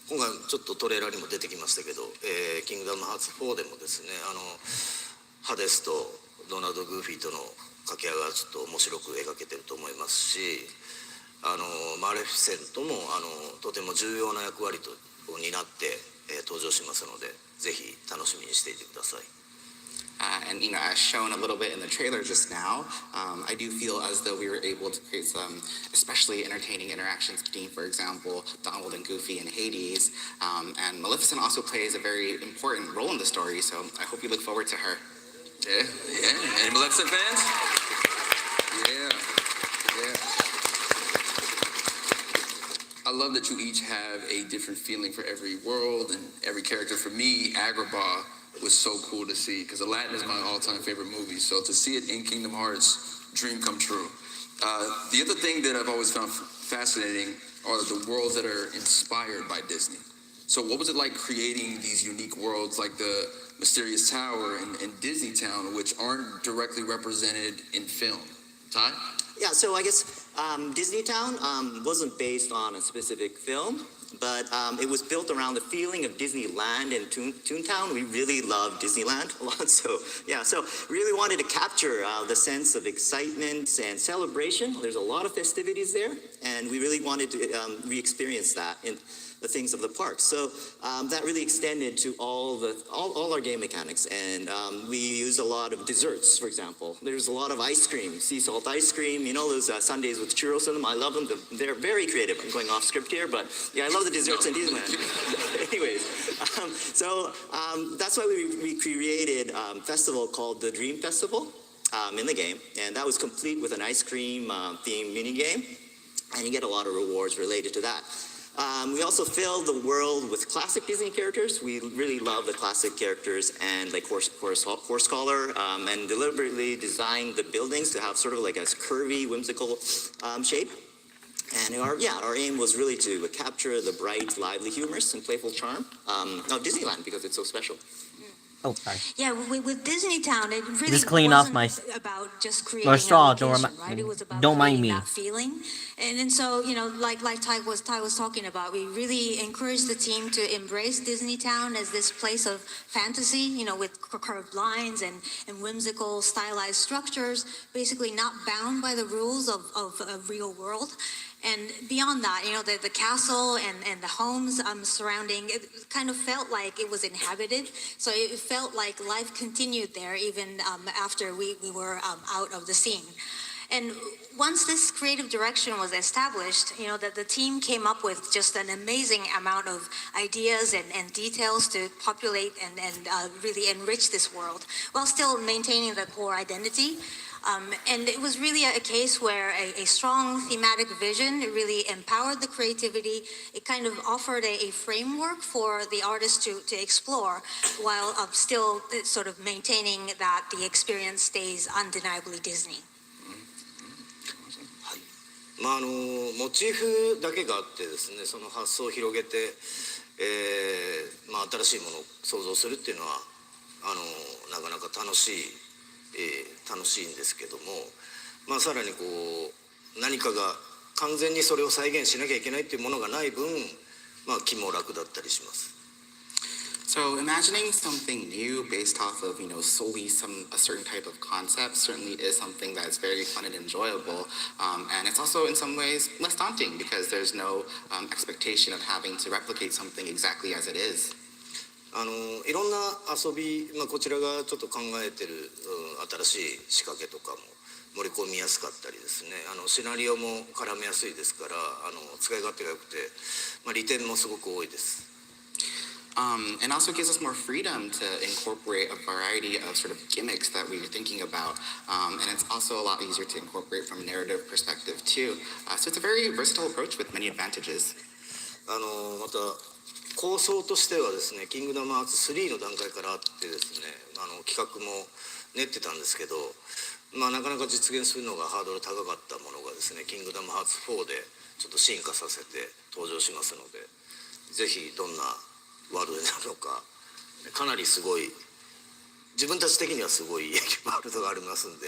今回ちょっとトレーラーにも出てきましたけど、キングダムハーツ4でもですね、ハデスとドナルド・グーフィーとの掛け合いがちょっと面白く描けてると思いますし、マレフィセントもとても重要な役割を担って、登場しますので、ぜひ楽しみにしていてください。And as shown a little bit in the trailer just now, I do feel as though we were able to create some especially entertaining interactions between, for example, Donald and Goofy and Hades. And Maleficent also plays a very important role in the story, so I hope you look forward to her. Yeah. Any Maleficent fans? Yeah. I love that you each have a different feeling for every world and every character. For me, Agrabah was so cool to see because Aladdin is my all-time favorite movie. So to see it in Kingdom Hearts, dream come true. The other thing that I've always found fascinating are the worlds that are inspired by Disney. So what was it like creating these unique worlds like the Mysterious Tower and Disney Town, which aren't directly represented in film? Ty? Yeah, so I guess Disney Town wasn't based on a specific film, but it was built around the feeling of Disneyland and Toontown. We really love Disneyland a lot, so really wanted to capture the sense of excitement and celebration. There's a lot of festivities there, and we really wanted to re-experience that in the things of the park. So that really extended to all our game mechanics, and we used a lot of desserts, for example. There's a lot of ice cream, sea salt ice cream, those sundaes with churros in them. I love them. They're very creative. I'm going off script here, but yeah, I love the desserts in Disneyland. Anyways, so that's why we created a festival called the Dream Festival in the game, and that was complete with an ice cream themed mini game, and you get a lot of rewards related to that. We also filled the world with classic Disney characters. We really love the classic characters and like Horse Collar, and deliberately designed the buildings to have sort of like a curvy, whimsical shape. And our aim was really to capture the bright, lively, humorous, and playful charm of Disneyland because it's so special. Oh, sorry. Yeah, with Disney Town, it really Just clean wasn't off my about just creating or straw. a location, right? It was about Don't mind creating me. that feeling. And so, like Ty was talking about, we really encouraged the team to embrace Disney Town as this place of fantasy, with curved lines and whimsical, stylized structures, basically not bound by the rules of a real world. And beyond that, the castle and the homes surrounding it kind of felt like it was inhabited. So it felt like life continued there even after we were out of the scene. And once this creative direction was established, the team came up with just an amazing amount of ideas and details to populate and really enrich this world while still maintaining the core identity. And it was really a case where a strong thematic vision really empowered the creativity. It kind of offered a framework for the artist to explore while still sort of maintaining that the experience stays undeniably Disney. モチーフだけがあってですね、その発想を広げて、新しいものを想像するっていうのはなかなか楽しいんですけども、さらに何かが完全にそれを再現しなきゃいけないっていうものがない分、まあ気も楽だったりします。So imagining something new based off of, solely a certain type of concept certainly is something that's very fun and enjoyable. And it's also in some ways less daunting because there's no expectation of having to replicate something exactly as it is. いろんな遊び、こちらがちょっと考えてる、新しい仕掛けとかも盛り込みやすかったりですね、シナリオも絡めやすいですから、使い勝手が良くて、利点もすごく多いです。And also gives us more freedom to incorporate a variety of sort of gimmicks that we were thinking about. And it's also a lot easier to incorporate from a narrative perspective too. So it's a very versatile approach with many advantages. また構想としてはですね、キングダムハーツ3の段階からあってですね、企画も練ってたんですけど、なかなか実現するのがハードル高かったものがですね、キングダムハーツ4でちょっと進化させて登場しますので、ぜひどんなワールドになるのか、かなりすごい、自分たち的にはすごいワールドがありますんで、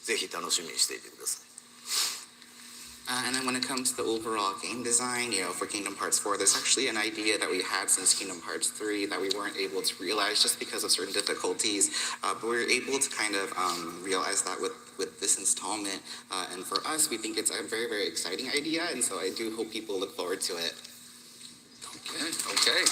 ぜひ楽しみにしていてください。And then when it comes to the overall game design, for Kingdom Hearts 4, there's actually an idea that we had since Kingdom Hearts 3 that we weren't able to realize just because of certain difficulties. But we were able to kind of realize that with this installment. And for us, we think it's a very, very exciting idea. And so I do hope people look forward to it. Okay.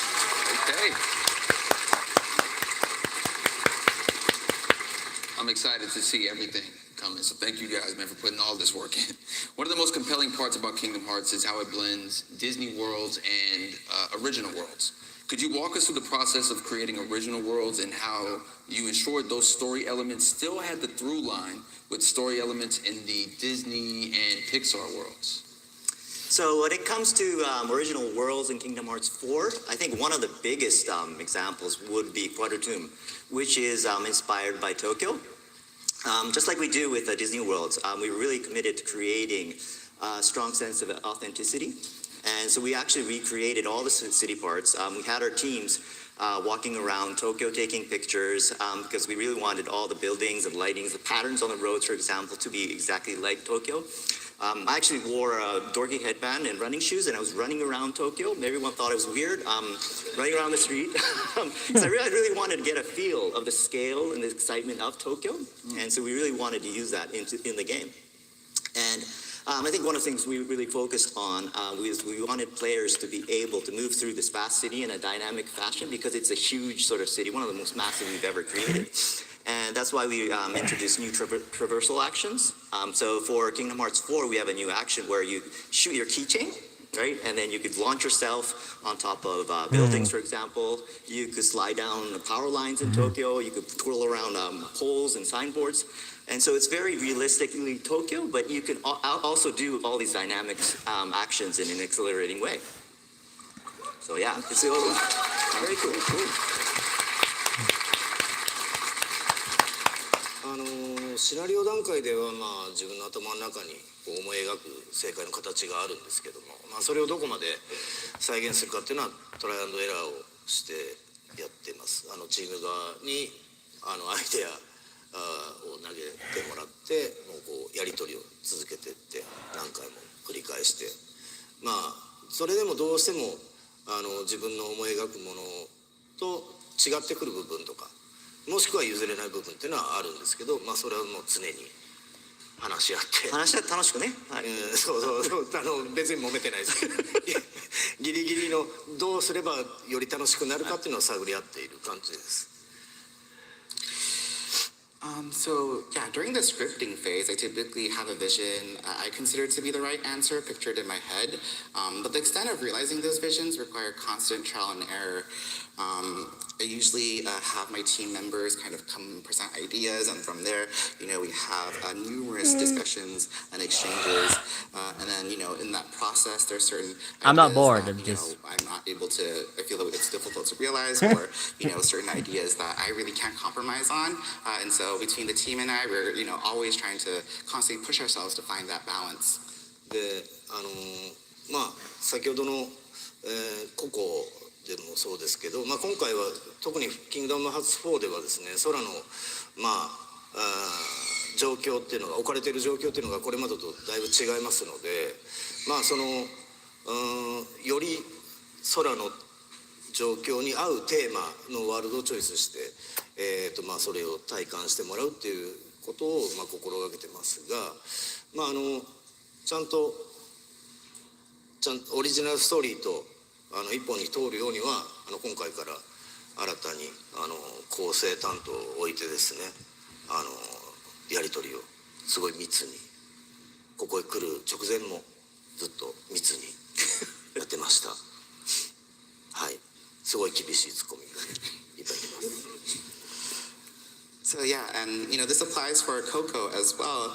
I'm excited to see everything coming. So thank you guys, man, for putting all this work in. One of the most compelling parts about Kingdom Hearts is how it blends Disney worlds and original worlds. Could you walk us through the process of creating original worlds and how you ensured those story elements still had the through line with story elements in the Disney and Pixar worlds? So when it comes to original worlds in Kingdom Hearts 4, I think one of the biggest examples would be Quadrotomb, which is inspired by Tokyo. Just like we do with Disney worlds, we really committed to creating a strong sense of authenticity. And so we actually recreated all the city parts. We had our teams walking around Tokyo taking pictures because we really wanted all the buildings and lightings, the patterns on the roads, for example, to be exactly like Tokyo. I actually wore a dorky headband and running shoes, and I was running around Tokyo. Everyone thought it was weird, running around the street. Because I really wanted to get a feel of the scale and the excitement of Tokyo, and so we really wanted to use that in the game. And I think one of the things we really focused on was we wanted players to be able to move through this vast city in a dynamic fashion because it's a huge sort of city, one of the most massive we've ever created. And that's why we introduced new traversal actions. So for Kingdom Hearts 4, we have a new action where you shoot your keychain, right? And then you could launch yourself on top of buildings, for example. You could slide down the power lines in Tokyo. You could twirl around poles and signboards. And so it's very realistically Tokyo, but you can also do all these dynamic actions in an exhilarating way. So yeah, it's very cool. シナリオ段階では自分の頭の中に思い描く正解の形があるんですけども、それをどこまで再現するかっていうのはトライアンドエラーをしてやってます。チーム側にアイデアを投げてもらってもうやり取りを続けていって何回も繰り返して、それでもどうしても自分の思い描くものと違ってくる部分とかもしくは譲れない部分っていうのはあるんですけど、それはもう常に話し合って楽しくね、そう別に揉めてないですけどギリギリのどうすればより楽しくなるかっていうのを探り合っている感じです。So yeah, during the scripting phase, I typically have a vision I consider to be the right answer pictured in my head. But the extent of realizing those visions require constant trial and error. I usually have my team members kind of come and present ideas, and from there, we have numerous discussions and exchanges. And then, in that process, there's certain I'm not bored. that, I'm just I'm not able to. I feel that it's difficult to realize, or certain ideas that I really can't compromise on. And so between the team and I, we're always trying to constantly push ourselves to find that balance. で、先ほどの、ココでもそうですけど、今回は特にキングダムハーツ4ではですね、空の状況っていうのが置かれている状況っていうのがこれまでとだいぶ違いますので、より空の状況に合うテーマのワールドをチョイスして、それを体感してもらうっていうことを、心がけてますが、ちゃんとオリジナルストーリーと一本に通るようには今回から新たに構成担当を置いてですね、やり取りをすごい密に、ここへ来る直前もずっと密にやってました。はい、すごい厳しいツッコミがいっぱいいます。So yeah, and this applies for Coco as well.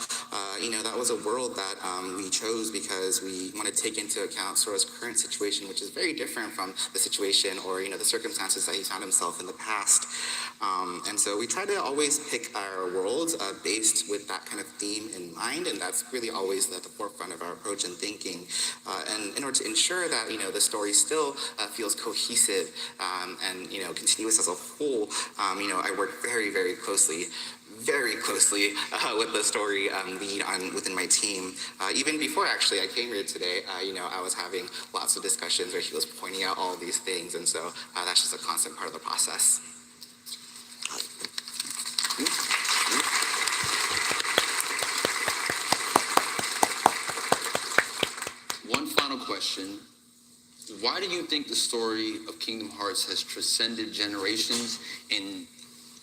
That was a world that we chose because we want to take into account Sora's current situation, which is very different from the situation or the circumstances that he found himself in the past. And so we try to always pick our worlds based with that kind of theme in mind, and that's really always at the forefront of our approach and thinking. And in order to ensure that the story still feels cohesive and continuous as a whole, I work very, very closely with the story lead within my team. Even before actually I came here today, I was having lots of discussions where he was pointing out all these things, and so that's just a constant part of the process. One final question. Why do you think the story of Kingdom Hearts has transcended generations and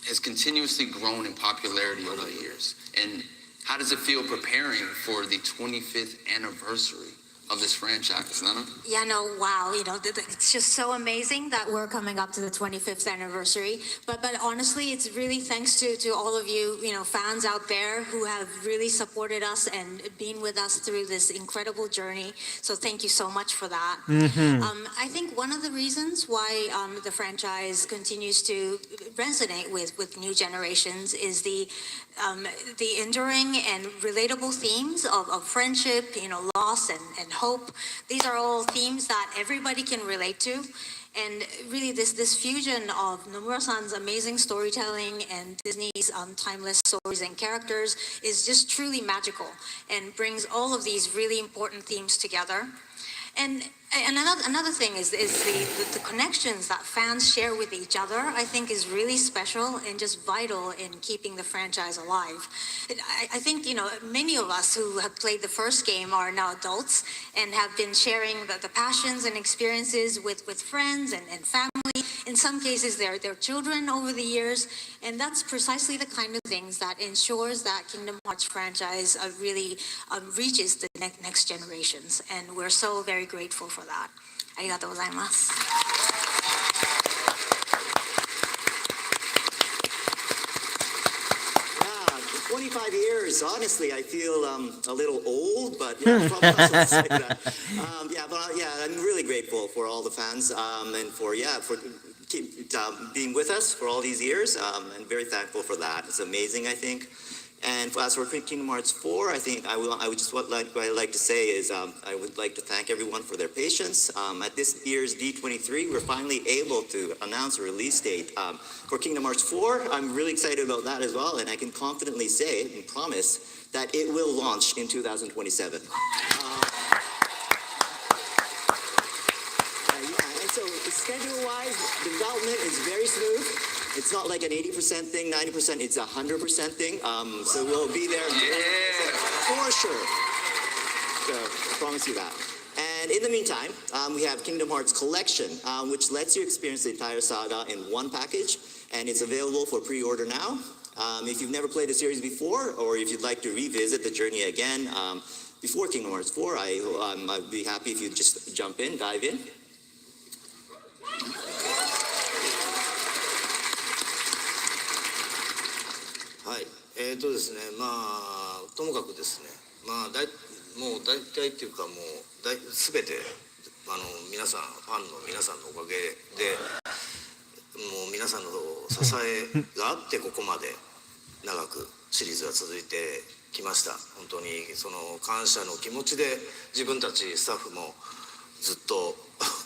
has continuously grown in popularity over the years? And how does it feel preparing for the 25th anniversary of this franchise, Nana? Yeah, no, wow, it's just so amazing that we're coming up to the 25th anniversary. But honestly, it's really thanks to all of you, fans out there who have really supported us and been with us through this incredible journey. So thank you so much for that. I think one of the reasons why the franchise continues to resonate with new generations is the enduring and relatable themes of friendship, loss and hope. These are all themes that everybody can relate to. And really this fusion of Nomura-san's amazing storytelling and Disney's timeless stories and characters is just truly magical and brings all of these really important themes together. And another thing is the connections that fans share with each other, I think is really special and just vital in keeping the franchise alive. I think, many of us who have played the first game are now adults and have been sharing the passions and experiences with friends and family. In some cases, their children over the years. And that's precisely the kind of things that ensures that Kingdom Hearts franchise really reaches the next generations. And we're so very grateful for that. ありがとうございます。25 years, honestly, I feel a little old, but yeah, probably not say that. I'm really grateful for all the fans and for being with us for all these years, and very thankful for that. It's amazing, I think. And as for Kingdom Hearts 4, I think what I'd like to say is I would like to thank everyone for their patience. At this year's D23, we're finally able to announce a release date for Kingdom Hearts 4. I'm really excited about that as well, and I can confidently say and promise that it will launch in 2027. And so schedule-wise, development is very smooth. It's not like an 80% thing, 90%, it's 100% thing. So we'll be there for sure. So I promise you that. And in the meantime, we have Kingdom Hearts Collection, which lets you experience the entire saga in one package, and it's available for pre-order now. If you've never played the series before, or if you'd like to revisit the journey again before Kingdom Hearts 4, I'd be happy if you just jump in, dive in. はい、ですね、ともかくですね、もう大体っていうかもう全て皆さんファンの皆さんのおかげで、もう皆さんの支えがあってここまで長くシリーズが続いてきました。本当にその感謝の気持ちで自分たちスタッフもずっと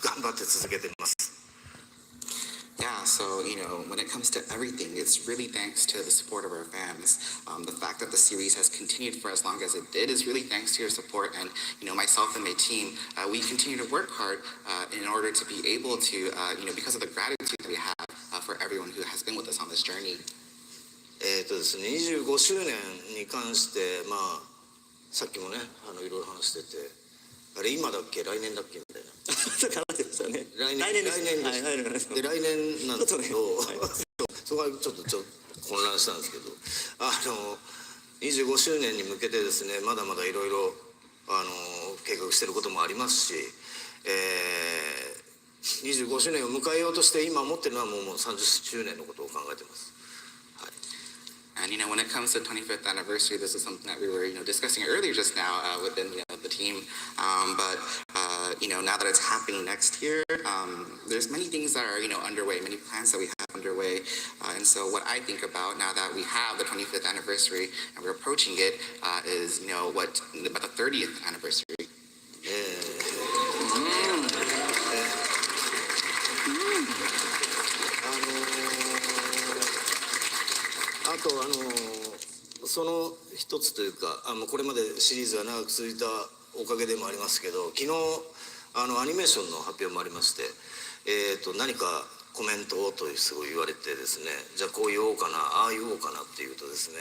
頑張って続けてます。Yeah, so, when it comes to everything, it's really thanks to the support of our fans. The fact that the series has continued for as long as it did is really thanks to your support. And, myself and my team, we continue to work hard in order to be able to, because of the gratitude that we have for everyone who has been with us on this journey. ですね、25周年に関して、さっきもね、いろいろ話してて、あれ今だっけ来年だっけみたいな。来年です。で来年なんですけど、そこはちょっと混乱したんですけど、25周年に向けてですね、まだまだいろいろ計画していることもありますし、25周年を迎えようとして今思ってるのはもう30周年のことを考えてます。And when it comes to the 25th anniversary, this is something that we were discussing earlier just now within the team. But now that it's happening next year, there's many things that are underway, many plans that we have underway. And so what I think about now that we have the 25th anniversary and we're approaching it is about the 30th anniversary. あとその一つというかこれまでシリーズが長く続いたおかげでもありますけど、昨日アニメーションの発表もありまして、何かコメントをとすごい言われてですね、じゃあこう言おうかなああ言おうかなっていうとですね、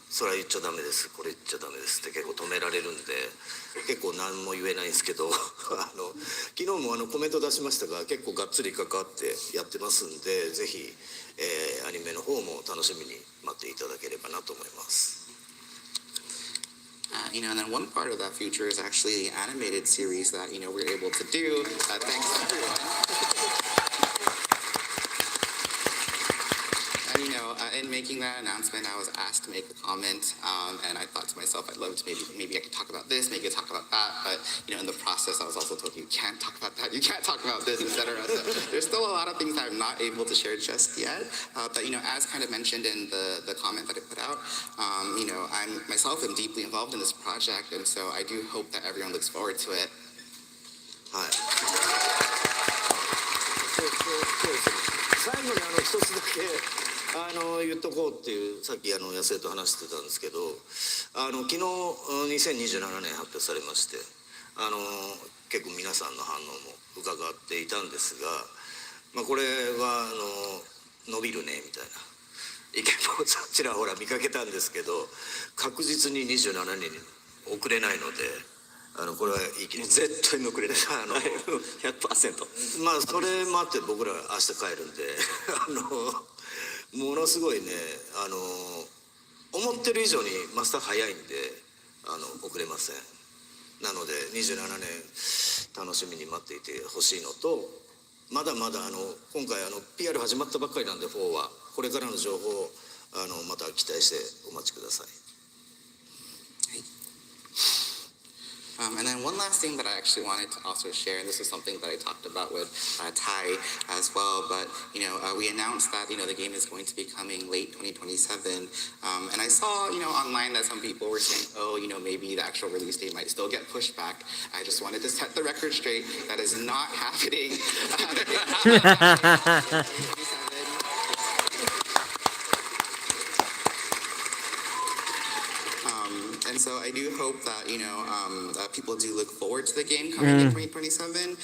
それは言っちゃダメです、これ言っちゃダメですって結構止められるんで結構何も言えないんですけど昨日もコメント出しましたが結構がっつり関わってやってますんで、ぜひ、アニメの方も楽しみに待っていただければなと思います。And then one part of that future is actually the animated series that we're able to do. Thanks everyone. And in making that announcement, I was asked to make a comment, and I thought to myself, I'd love to maybe I could talk about this, maybe I could talk about that, but in the process, I was also told you can't talk about that, you can't talk about this, etc. So there's still a lot of things that I'm not able to share just yet. But as kind of mentioned in the comment that I put out, I'm myself am deeply involved in this project, and so I do hope that everyone looks forward to it. はい。最後に一つだけ。言っとこうっていうさっき野生と話してたんですけど昨日2027年発表されまして結構皆さんの反応も伺っていたんですが、これは伸びるねみたいな意見もちらほら見かけたんですけど、確実に27年に遅れないのでこれは言い切り絶対に遅れない100%それもあって僕ら明日帰るんでものすごいね思ってる以上にマスター早いんで遅れません。なので27年楽しみに待っていてほしいのと、まだまだ今回PR 始まったばっかりなんで4はこれからの情報をまた期待してお待ちください。And then one last thing that I actually wanted to also share, and this is something that I talked about with Ty as well, but we announced that the game is going to be coming late 2027, and I saw online that some people were saying, oh, maybe the actual release date might still get pushed back. I just wanted to set the record straight. That is not happening. And so I do hope that people do look forward to the game coming in 2027,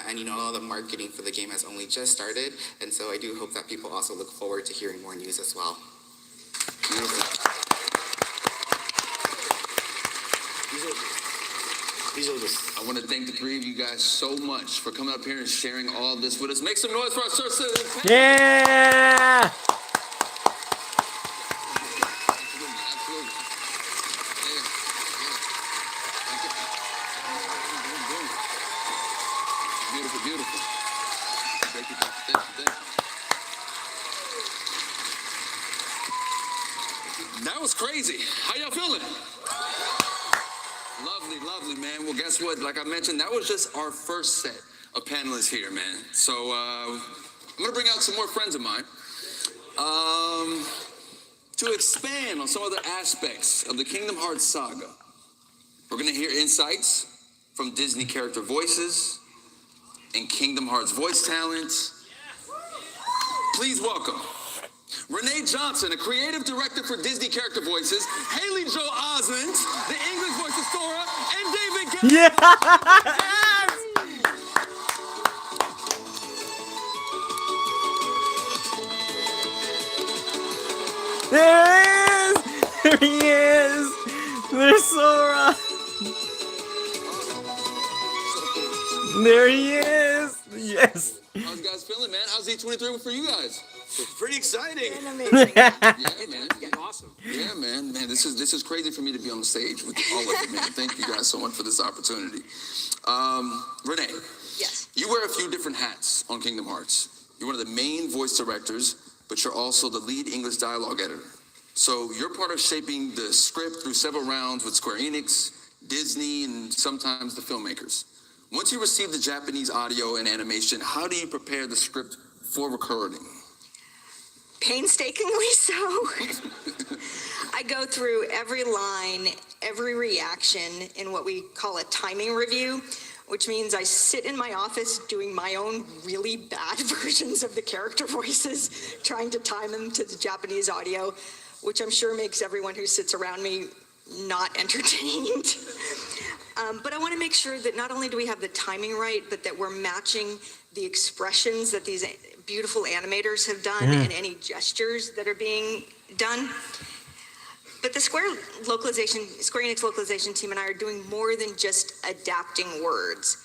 and all the marketing for the game has only just started, and so I do hope that people also look forward to hearing more news as well. I want to thank the three of you guys so much for coming up here and sharing all this with us. Make some noise for our sources. Yeah! Beautiful. Thank you. That was crazy. How y'all feeling? Lovely, man. Well, guess what? Like I mentioned, that was just our first set of panelists here, man. So I'm gonna bring out some more friends of mine to expand on some other aspects of the Kingdom Hearts saga. We're gonna hear insights from Disney character voices and Kingdom Hearts voice talent. Please welcome Renee Johnson, a creative director for Disney character voices, Haley Joel Osment, the English voice of Sora, and David Gale. Yes! There he is! There he is! There's Sora! There he is! Yes! How's you guys feeling, man? How's D23 for you guys? Pretty exciting. Yeah, man. Awesome. Yeah, man. This is crazy for me to be on the stage with all of you, man. Thank you guys so much for this opportunity. Renee. Yes. You wear a few different hats on Kingdom Hearts. You're one of the main voice directors, but you're also the lead English dialogue editor. So you're part of shaping the script through several rounds with Square Enix, Disney, and sometimes the filmmakers. Once you receive the Japanese audio and animation, how do you prepare the script for recording? Painstakingly so. I go through every line, every reaction in what we call a timing review, which means I sit in my office doing my own really bad versions of the character voices, trying to time them to the Japanese audio, which I'm sure makes everyone who sits around me not entertained. But I want to make sure that not only do we have the timing right, but that we're matching the expressions that these beautiful animators have done and any gestures that are being done. But the Square Enix localization team and I are doing more than just adapting words.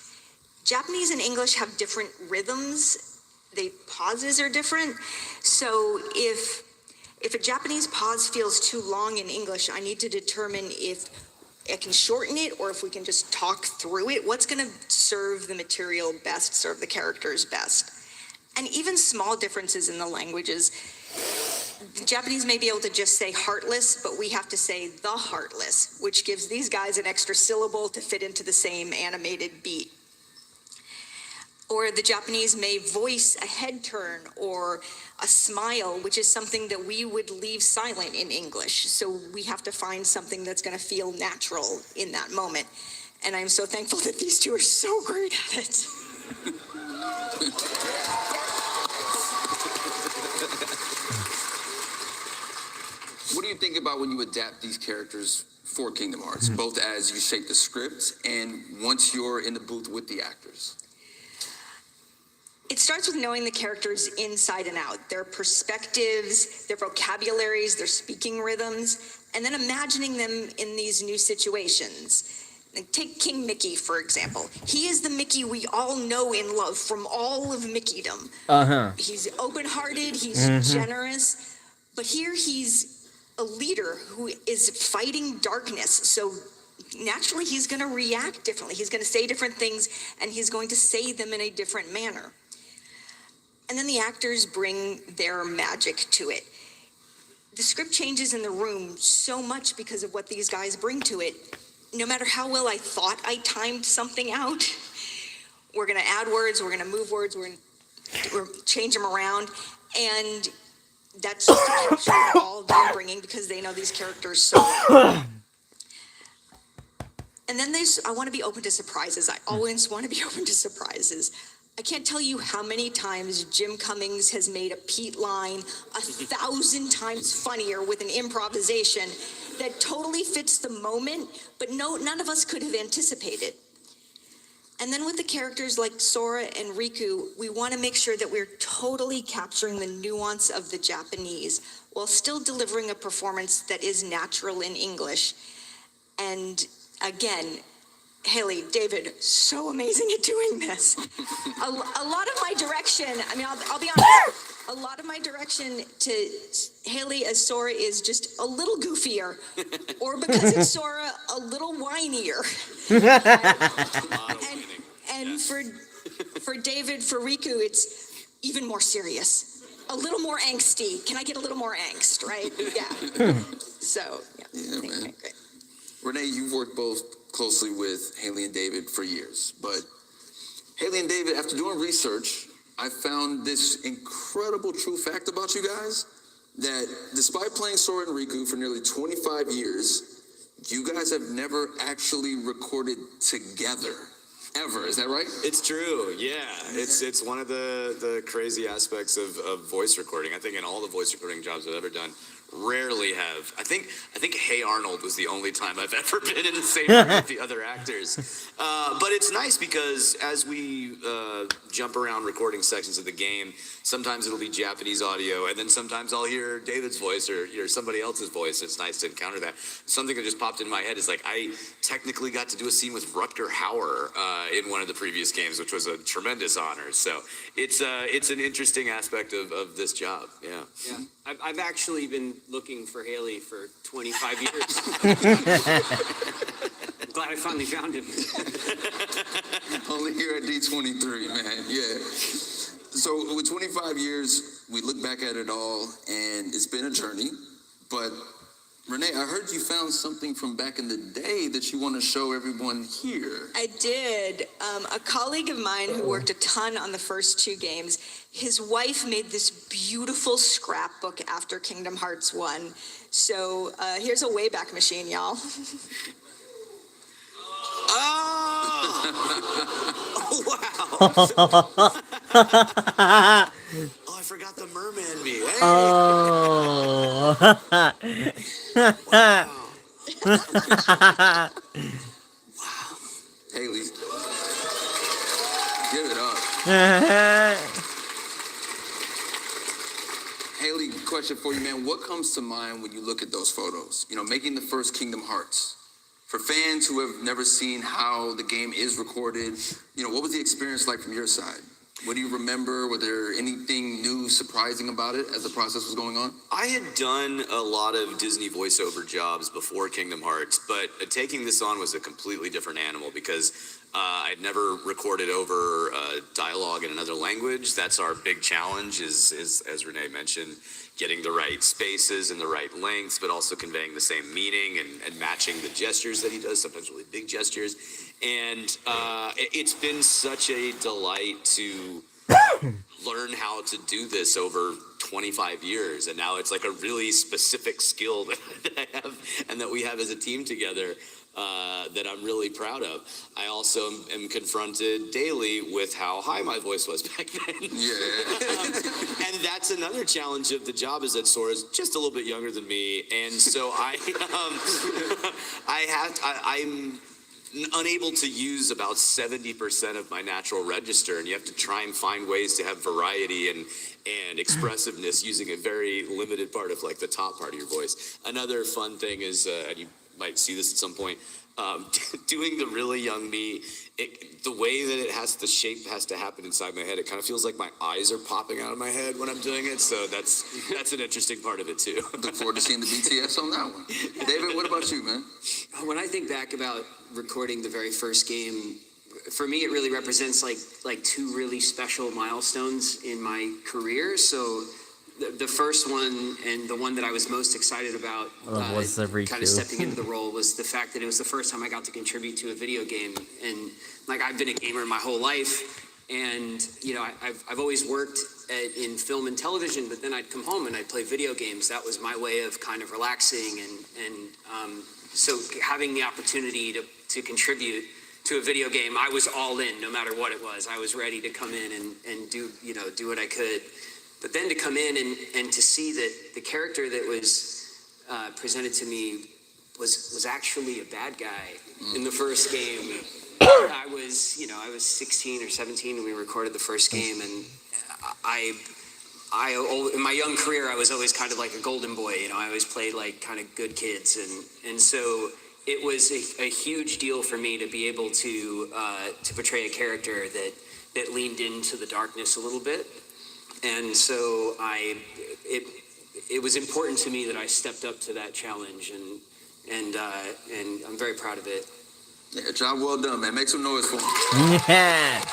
Japanese and English have different rhythms. The pauses are different. So if a Japanese pause feels too long in English, I need to determine if I can shorten it or if we can just talk through it. What's going to serve the material best, serve the characters best? And even small differences in the languages. The Japanese may be able to just say heartless, but we have to say the heartless, which gives these guys an extra syllable to fit into the same animated beat. Or the Japanese may voice a head turn or a smile, which is something that we would leave silent in English. So we have to find something that's going to feel natural in that moment. And I'm so thankful that these two are so great at it. What do you think about when you adapt these characters for Kingdom Hearts, both as you shape the script and once you're in the booth with the actors? It starts with knowing the characters inside and out, their perspectives, their vocabularies, their speaking rhythms, and then imagining them in these new situations. Take King Mickey, for example. He is the Mickey we all know and love from all of Mickeydom. He's open-hearted, he's generous, but here he's a leader who is fighting darkness, so naturally he's going to react differently. He's going to say different things, and he's going to say them in a different manner. And then the actors bring their magic to it. The script changes in the room so much because of what these guys bring to it. No matter how well I thought I timed something out, we're going to add words, we're going to move words, we're going to change them around. And that's just to capture all they're bringing because they know these characters so well. And then I want to be open to surprises. I always want to be open to surprises. I can't tell you how many times Jim Cummings has made a Pete line 1,000 times funnier with an improvisation that totally fits the moment, but none of us could have anticipated. And then with the characters like Sora and Riku, we want to make sure that we're totally capturing the nuance of the Japanese while still delivering a performance that is natural in English. And again, Haley, David, so amazing at doing this. A lot of my direction, I mean, I'll be honest, a lot of my direction to Haley as Sora is just a little goofier, or because it's Sora, a little whinier. And for David, for Riku, it's even more serious, a little more angsty. Can I get a little more angst, right? Yeah. So, yeah man. Great. Renee, you've worked both closely with Haley and David for years, but Haley and David, after doing research, I found this incredible true fact about you guys, that despite playing Sora and Riku for nearly 25 years, you guys have never actually recorded together. ever. Is that right? It's true. Yeah, it's one of the crazy aspects of voice recording. I think in all the voice recording jobs I've ever done, rarely have. I think Hey Arnold was the only time I've ever been in the same room with the other actors. But it's nice because as we jump around recording sections of the game, sometimes it'll be Japanese audio, and then sometimes I'll hear David's voice or hear somebody else's voice. It's nice to encounter that. Something that just popped in my head is like I technically got to do a scene with Rutger Hauer in one of the previous games, which was a tremendous honor. So it's an interesting aspect of this job. Yeah. Yeah. I've actually been looking for Haley for 25 years. I'm glad I finally found him. Only here at D23, man. Yeah. So with 25 years, we look back at it all, and it's been a journey. But Renee, I heard you found something from back in the day that you want to show everyone here. I did. A colleague of mine who worked a ton on the first two games, his wife made this beautiful scrapbook after Kingdom Hearts 1. So here's a Wayback Machine, y'all. Oh, wow. Oh, I forgot the merman me. Hey. Oh. Wow. Haley, give it up. Haley, question for you, man. What comes to mind when you look at those photos? You know, making the first Kingdom Hearts. For fans who have never seen how the game is recorded, you know, what was the experience like from your side? What do you remember? Were there anything new, surprising about it as the process was going on? I had done a lot of Disney voiceover jobs before Kingdom Hearts, but taking this on was a completely different animal because I'd never recorded over dialogue in another language. That's our big challenge is as Renee mentioned, getting the right spaces and the right lengths, but also conveying the same meaning and matching the gestures that he does, sometimes really big gestures. And it's been such a delight to learn how to do this over 25 years. And now it's like a really specific skill that I have and that we have as a team together that I'm really proud of. I also am confronted daily with how high my voice was back then. Yeah. And that's another challenge of the job is that Sora's just a little bit younger than me. And so I'm unable to use about 70% of my natural register, and you have to try and find ways to have variety and expressiveness using a very limited part of like the top part of your voice. Another fun thing is, and you might see this at some point, doing the really young me, the way that the shape has to happen inside my head, it kind of feels like my eyes are popping out of my head when I'm doing it, so that's an interesting part of it too. Look forward to seeing the BTS on that one. David, what about you, man? When I think back about recording the very first game, for me it really represents like two really special milestones in my career. So the first one and the one that I was most excited about kind of stepping into the role was the fact that it was the first time I got to contribute to a video game. And like I've been a gamer my whole life, and you know I've always worked in film and television, but then I'd come home and I'd play video games. That was my way of kind of relaxing, and so having the opportunity to contribute to a video game, I was all in no matter what it was. I was ready to come in and do what I could. But then to come in and to see that the character that was presented to me was actually a bad guy in the first game. I was 16 or 17 when we recorded the first game, and I in my young career I was always kind of like a golden boy. You know, I always played like kind of good kids, and so it was a huge deal for me to be able to portray a character that leaned into the darkness a little bit. And so it was important to me that I stepped up to that challenge, and I'm very proud of it. Yeah, job well done, man. Make some noise for him. Yeah.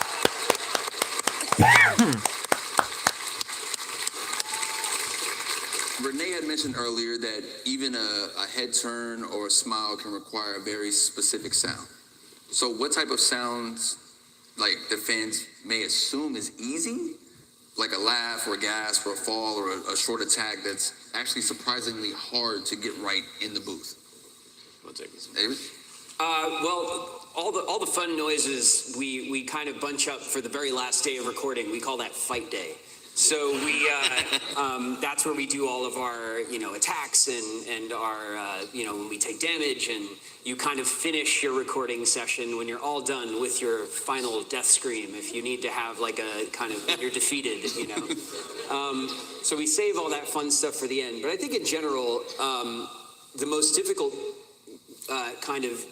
Renee had mentioned earlier that even a head turn or a smile can require a very specific sound. So what type of sounds, like the fans may assume is easy, like a laugh or a gasp or a fall or a short attack, that's actually surprisingly hard to get right in the booth? I'll take this. David? Well, all the fun noises we kind of bunch up for the very last day of recording. We call that fight day. So we that's where we do all of our attacks and our when we take damage, and you kind of finish your recording session when you're all done with your final death scream. If you need to have like a kind of you're defeated, So we save all that fun stuff for the end. But I think in general, the most difficult kind of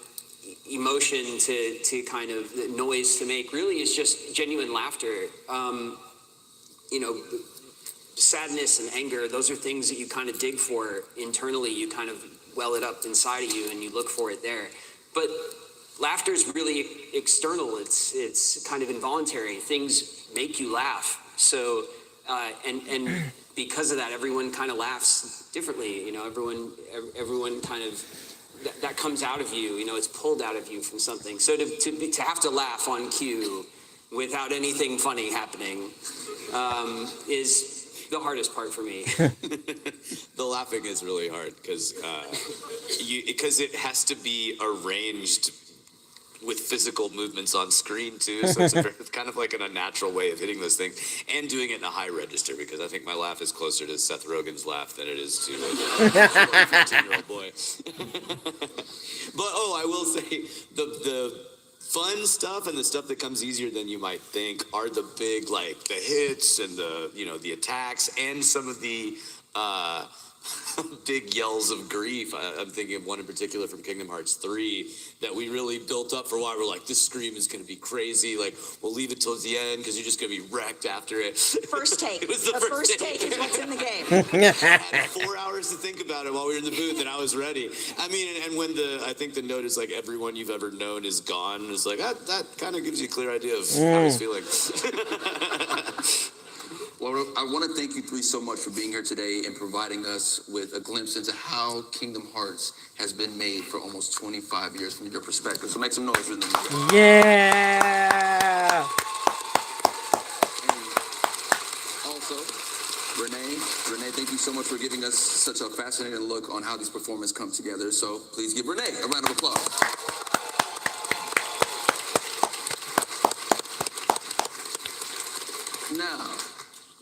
emotion to kind of noise to make really is just genuine laughter. Sadness and anger, those are things that you kind of dig for internally. You kind of well it up inside of you and you look for it there. But laughter is really external. It's kind of involuntary. Things make you laugh. So, and because of that, everyone kind of laughs differently. Everyone kind of, that comes out of you, it's pulled out of you from something. So to have to laugh on cue without anything funny happening is the hardest part for me. The laughing is really hard because it has to be arranged with physical movements on screen too. So it's kind of like an unnatural way of hitting those things and doing it in a high register, because I think my laugh is closer to Seth Rogen's laugh than it is to a 14-year-old boy. But I will say the fun stuff and the stuff that comes easier than you might think are the big, like the hits and the attacks and some of the big yells of grief. I'm thinking of one in particular from Kingdom Hearts 3 that we really built up for a while. We're like, this scream is going to be crazy. Like, we'll leave it till the end because you're just going to be wrecked after it. First take. It was the first take is what's in the game. I had 4 hours to think about it while we were in the booth, and I was ready. I mean, and when I think the note is like, everyone you've ever known is gone, it's like, that kind of gives you a clear idea of how I was feeling. Well, I want to thank you three so much for being here today and providing us with a glimpse into how Kingdom Hearts has been made for almost 25 years from your perspective. So make some noise for them. Yeah! And also, Renee, thank you so much for giving us such a fascinating look on how these performances come together. So please give Renee a round of applause. Now,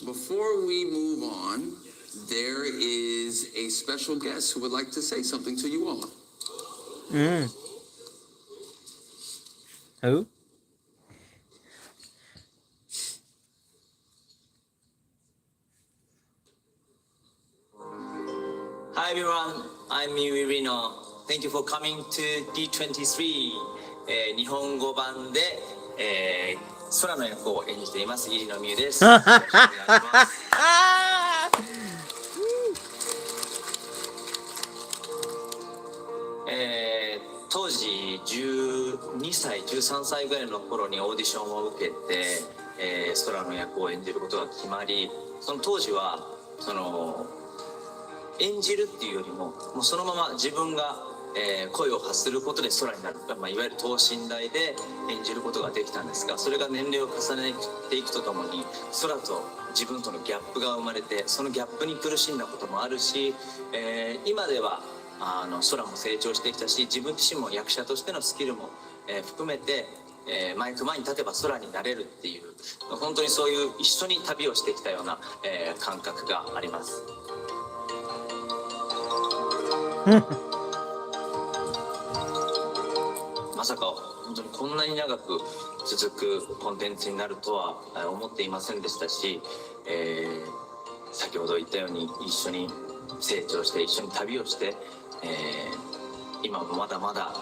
before we move on, there is a special guest who would like to say something to you all. Who? Hi everyone, I'm Miyu Rino. Thank you for coming to D23、日本語版で、空の役を演じています入野美優です。当時12歳13歳ぐらいの頃にオーディションを受けて、空の役を演じることが決まり、その当時は演じるっていうよりももうそのまま自分が声を発することで空になる、いわゆる等身大で演じることができたんですが、それが年齢を重ねていくとともに空と自分とのギャップが生まれて、そのギャップに苦しんだこともあるし、今では空も成長してきたし、自分自身も役者としてのスキルも、含めて、マイク前に立てば空になれるっていう、本当にそういう一緒に旅をしてきたような、感覚があります。まさか本当にこんなに長く続くコンテンツになるとは思っていませんでしたし、先ほど言ったように一緒に成長して一緒に旅をして、今もまだまだ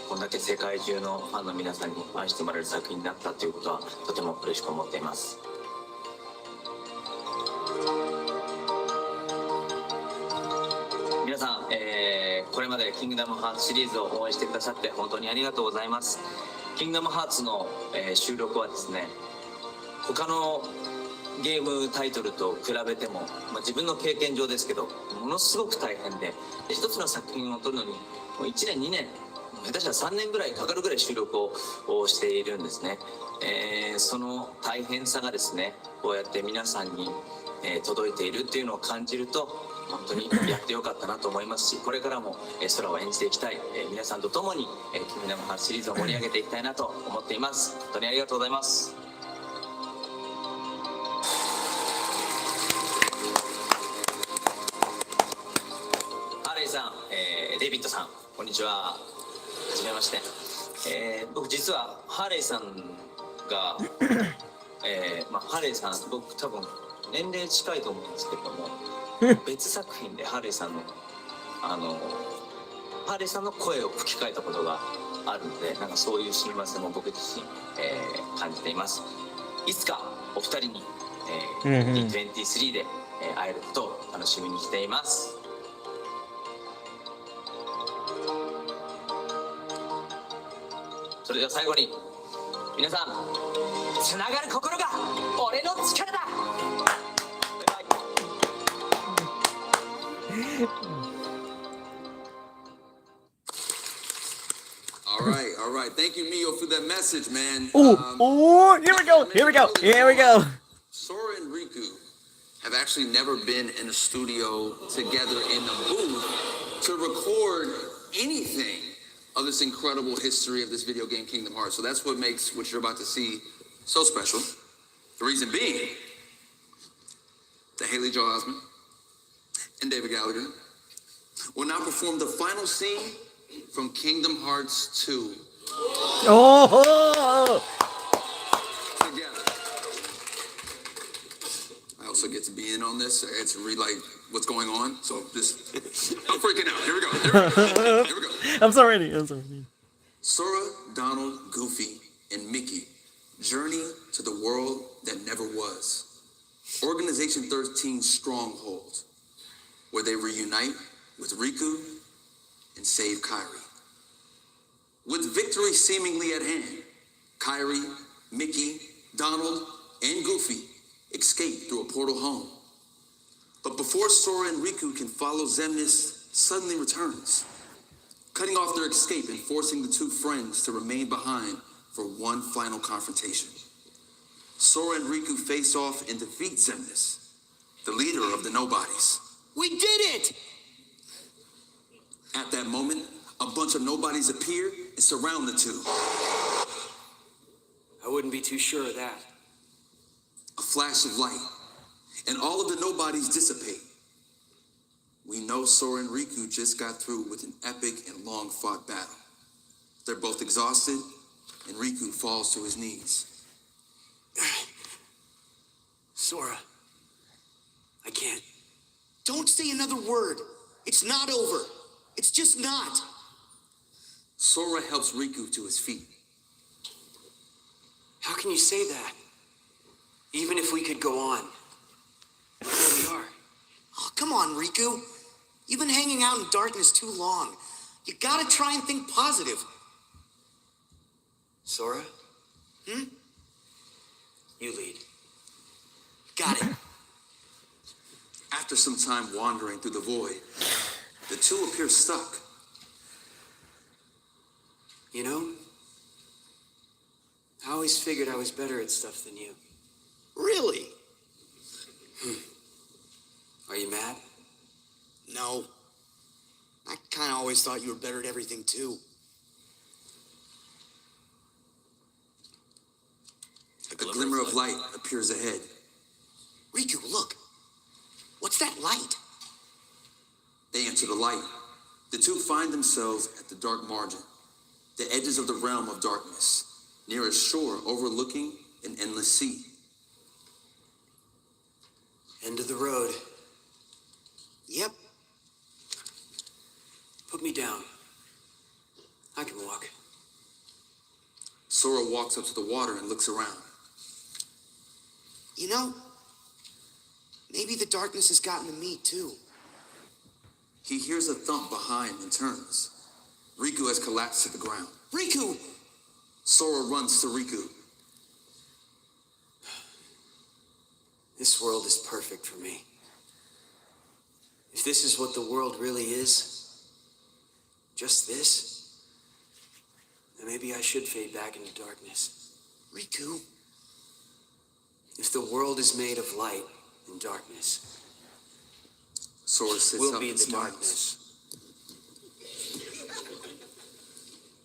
こんだけ世界中のファンの皆さんに愛してもらえる作品になったということはとても嬉しく思っています。皆さん、これまでキングダムハーツシリーズを応援してくださって本当にありがとうございます。キングダムハーツの、収録はですね、他のゲームタイトルと比べても、自分の経験上ですけどものすごく大変で、一つの作品を撮るのにもう1年2年下手したら3年ぐらいかかるぐらい収録をしているんですね。その大変さがですね、こうやって皆さんに、届いているっていうのを感じると本当にやってよかったなと思いますし、これからも空を演じていきたい、皆さんと共にキングダムハーツシリーズを盛り上げていきたいなと思っています。本当にありがとうございます。ハーレイさん、デイビッドさん、こんにちは。はじめまして。僕実はハーレイさんが、ハーレイさん、僕多分年齢近いと思うんですけれども、別作品でハーレイさんの声を吹き替えたことがあるので、なんかそういう親和性も僕自身、感じています。いつかお二人に、D23 で、会えることを楽しみにしています。それでは最後に皆さん、つながる心が俺の力だ。All right. Thank you, Mio, for that message, man. Here we go. Sora and Riku have actually never been in a studio together in a booth to record anything of this incredible history of this video game, Kingdom Hearts. So that's what makes what you're about to see so special. The reason being that Haley Joel Osment and David Gallagher will now perform the final scene from Kingdom Hearts 2. Together. I also get to be in on this. I get to read like what's going on. So just I'm freaking out. Here we go. I'm so ready. Sora, Donald, Goofy, and Mickey journey to the world that never was. Organization 13's stronghold, where they reunite with Riku and save Kairi. With victory seemingly at hand, Kairi, Mickey, Donald, and Goofy escape through a portal home. But before Sora and Riku can follow, Xemnas suddenly returns, cutting off their escape and forcing the two friends to remain behind for one final confrontation. Sora and Riku face off and defeat Xemnas, the leader of the Nobodies. We did it! At that moment, a bunch of nobodies appear and surround the two. I wouldn't be too sure of that. A flash of light, and all of the nobodies dissipate. We know Sora and Riku just got through with an epic and long-fought battle. They're both exhausted, and Riku falls to his knees. Sora, I can't. Don't say another word. It's not over. It's just not. Sora helps Riku to his feet. How can you say that? Even if we could go on. Here we are. Oh, come on, Riku. You've been hanging out in darkness too long. You gotta try and think positive. Sora? You lead. Got it. After some time wandering through the void, the two appear stuck. You know, I always figured I was better at stuff than you. Really? Are you mad? No. I kind of always thought you were better at everything, too. A glimmer of light appears ahead. Riku, look. What's that light? They enter the light. The two find themselves at the dark margin, the edges of the realm of darkness, near a shore overlooking an endless sea. End of the road. Yep. Put me down. I can walk. Sora walks up to the water and looks around. You know, maybe the darkness has gotten to me, too. He hears a thump behind and turns. Riku has collapsed to the ground. Riku! Sora runs to Riku. This world is perfect for me. If this is what the world really is, just this, then maybe I should fade back into darkness. Riku, if the world is made of light and darkness. Sora sits will up be and the smiles. darkness.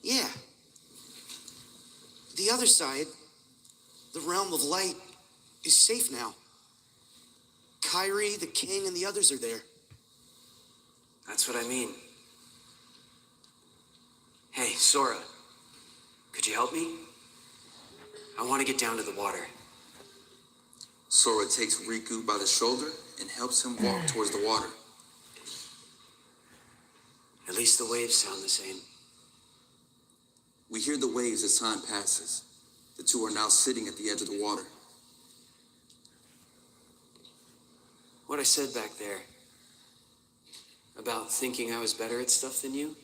Yeah. The other side, the realm of light, is safe now. Kyrie, the king, and the others are there. That's what I mean. Hey, Sora, could you help me? I want to get down to the water. Sora takes Riku by the shoulder and helps him walk towards the water. At least the waves sound the same. We hear the waves as time passes. The two are now sitting at the edge of the water. What I said back there about thinking I was better at stuff than you?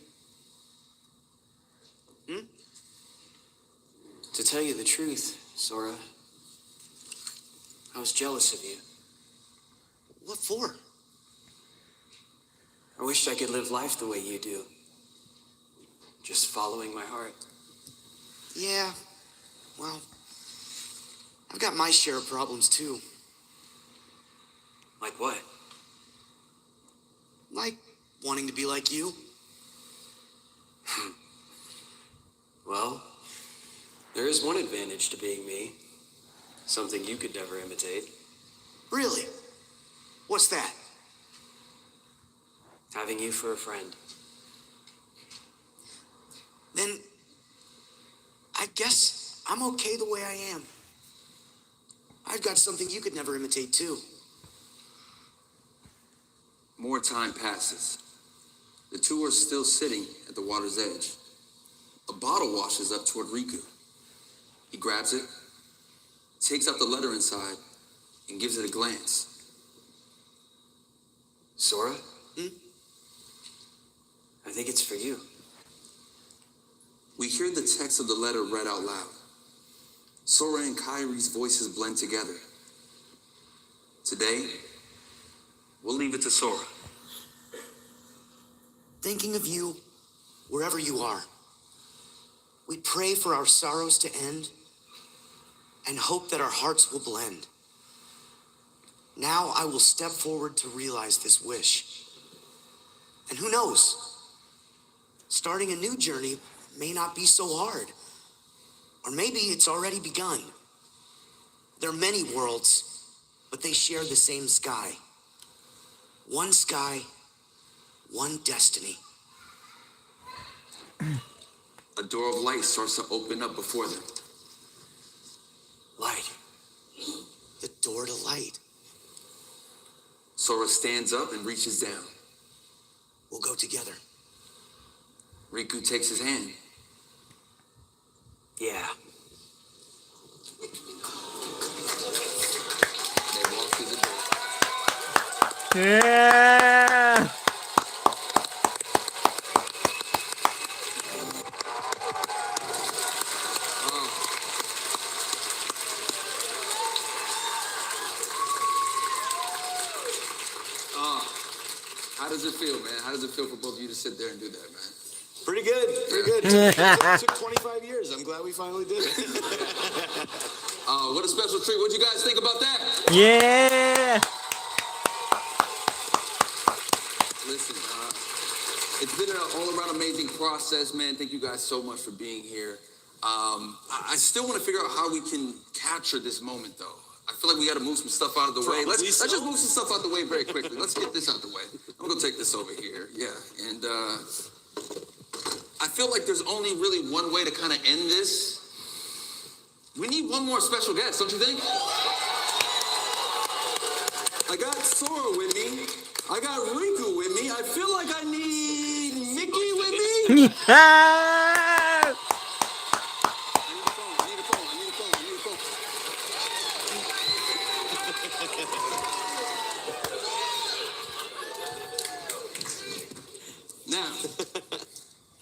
To tell you the truth, Sora, I was jealous of you. What for? I wished I could live life the way you do. Just following my heart. Yeah, well, I've got my share of problems too. Like what? Like wanting to be like you. Well, there is one advantage to being me. Something you could never imitate. Really? What's that? Having you for a friend. Then, I guess I'm okay the way I am. I've got something you could never imitate too. More time passes. The two are still sitting at the water's edge. A bottle washes up toward Riku. He grabs it, takes out the letter inside, and gives it a glance. Sora? I think it's for you. We hear the text of the letter read out loud. Sora and Kyrie's voices blend together. Today, we'll leave it to Sora. Thinking of you, wherever you are. We pray for our sorrows to end and hope that our hearts will blend. Now I will step forward to realize this wish. And who knows? Starting a new journey may not be so hard. Or maybe it's already begun. There are many worlds, but they share the same sky. One sky, one destiny. A door of light starts to open up before them. Light. The door to light. Sora stands up and reaches down. We'll go together. Riku takes his hand. Yeah. They walk through the door. Yeah. How does it feel, man? How does it feel for both of you to sit there and do that, man? Pretty good, pretty good. It took 25 years. I'm glad we finally did it. What a special treat. What do you guys think about that? Yeah. Listen, it's been an all-around amazing process, man. Thank you guys so much for being here. I still want to figure out how we can capture this moment, though. I feel like we got to move some stuff out of the way. Let's just move some stuff out of the way very quickly. Let's get this out of the way. I'm going to take this over here. Yeah. And I feel like there's only really one way to kind of end this. We need one more special guest, don't you think? I got Sora with me. I got Riku with me. I feel like I need Mickey with me. Now,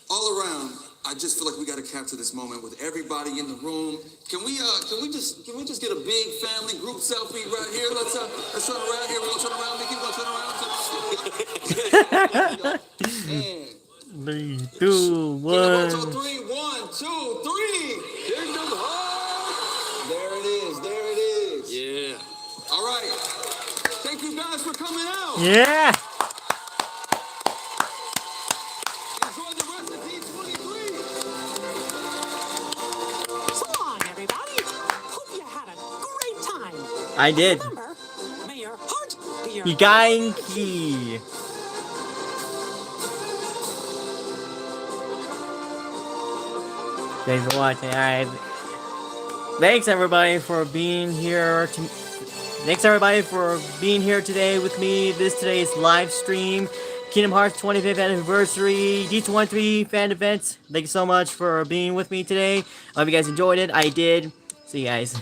all around, I just feel like we got to capture this moment with everybody in the room. Can we just get a big family group selfie right here? Let's turn around here. We're gonna turn around, Mickey. We're gonna turn around. And 3, 2, 1. 3, 1, 2, 3. Kingdom Hearts. There it is. There it is. Yeah. All right. Thank you guys for coming out. Yeah. I did. Remember, may your heart be your guiding key. Thanks for watching. Alright. Thanks everybody for being here. Thanks everybody for being here today with me. Today's live stream. Kingdom Hearts 25th anniversary. D23 fan events. Thank you so much for being with me today. I hope you guys enjoyed it. I did. See you guys.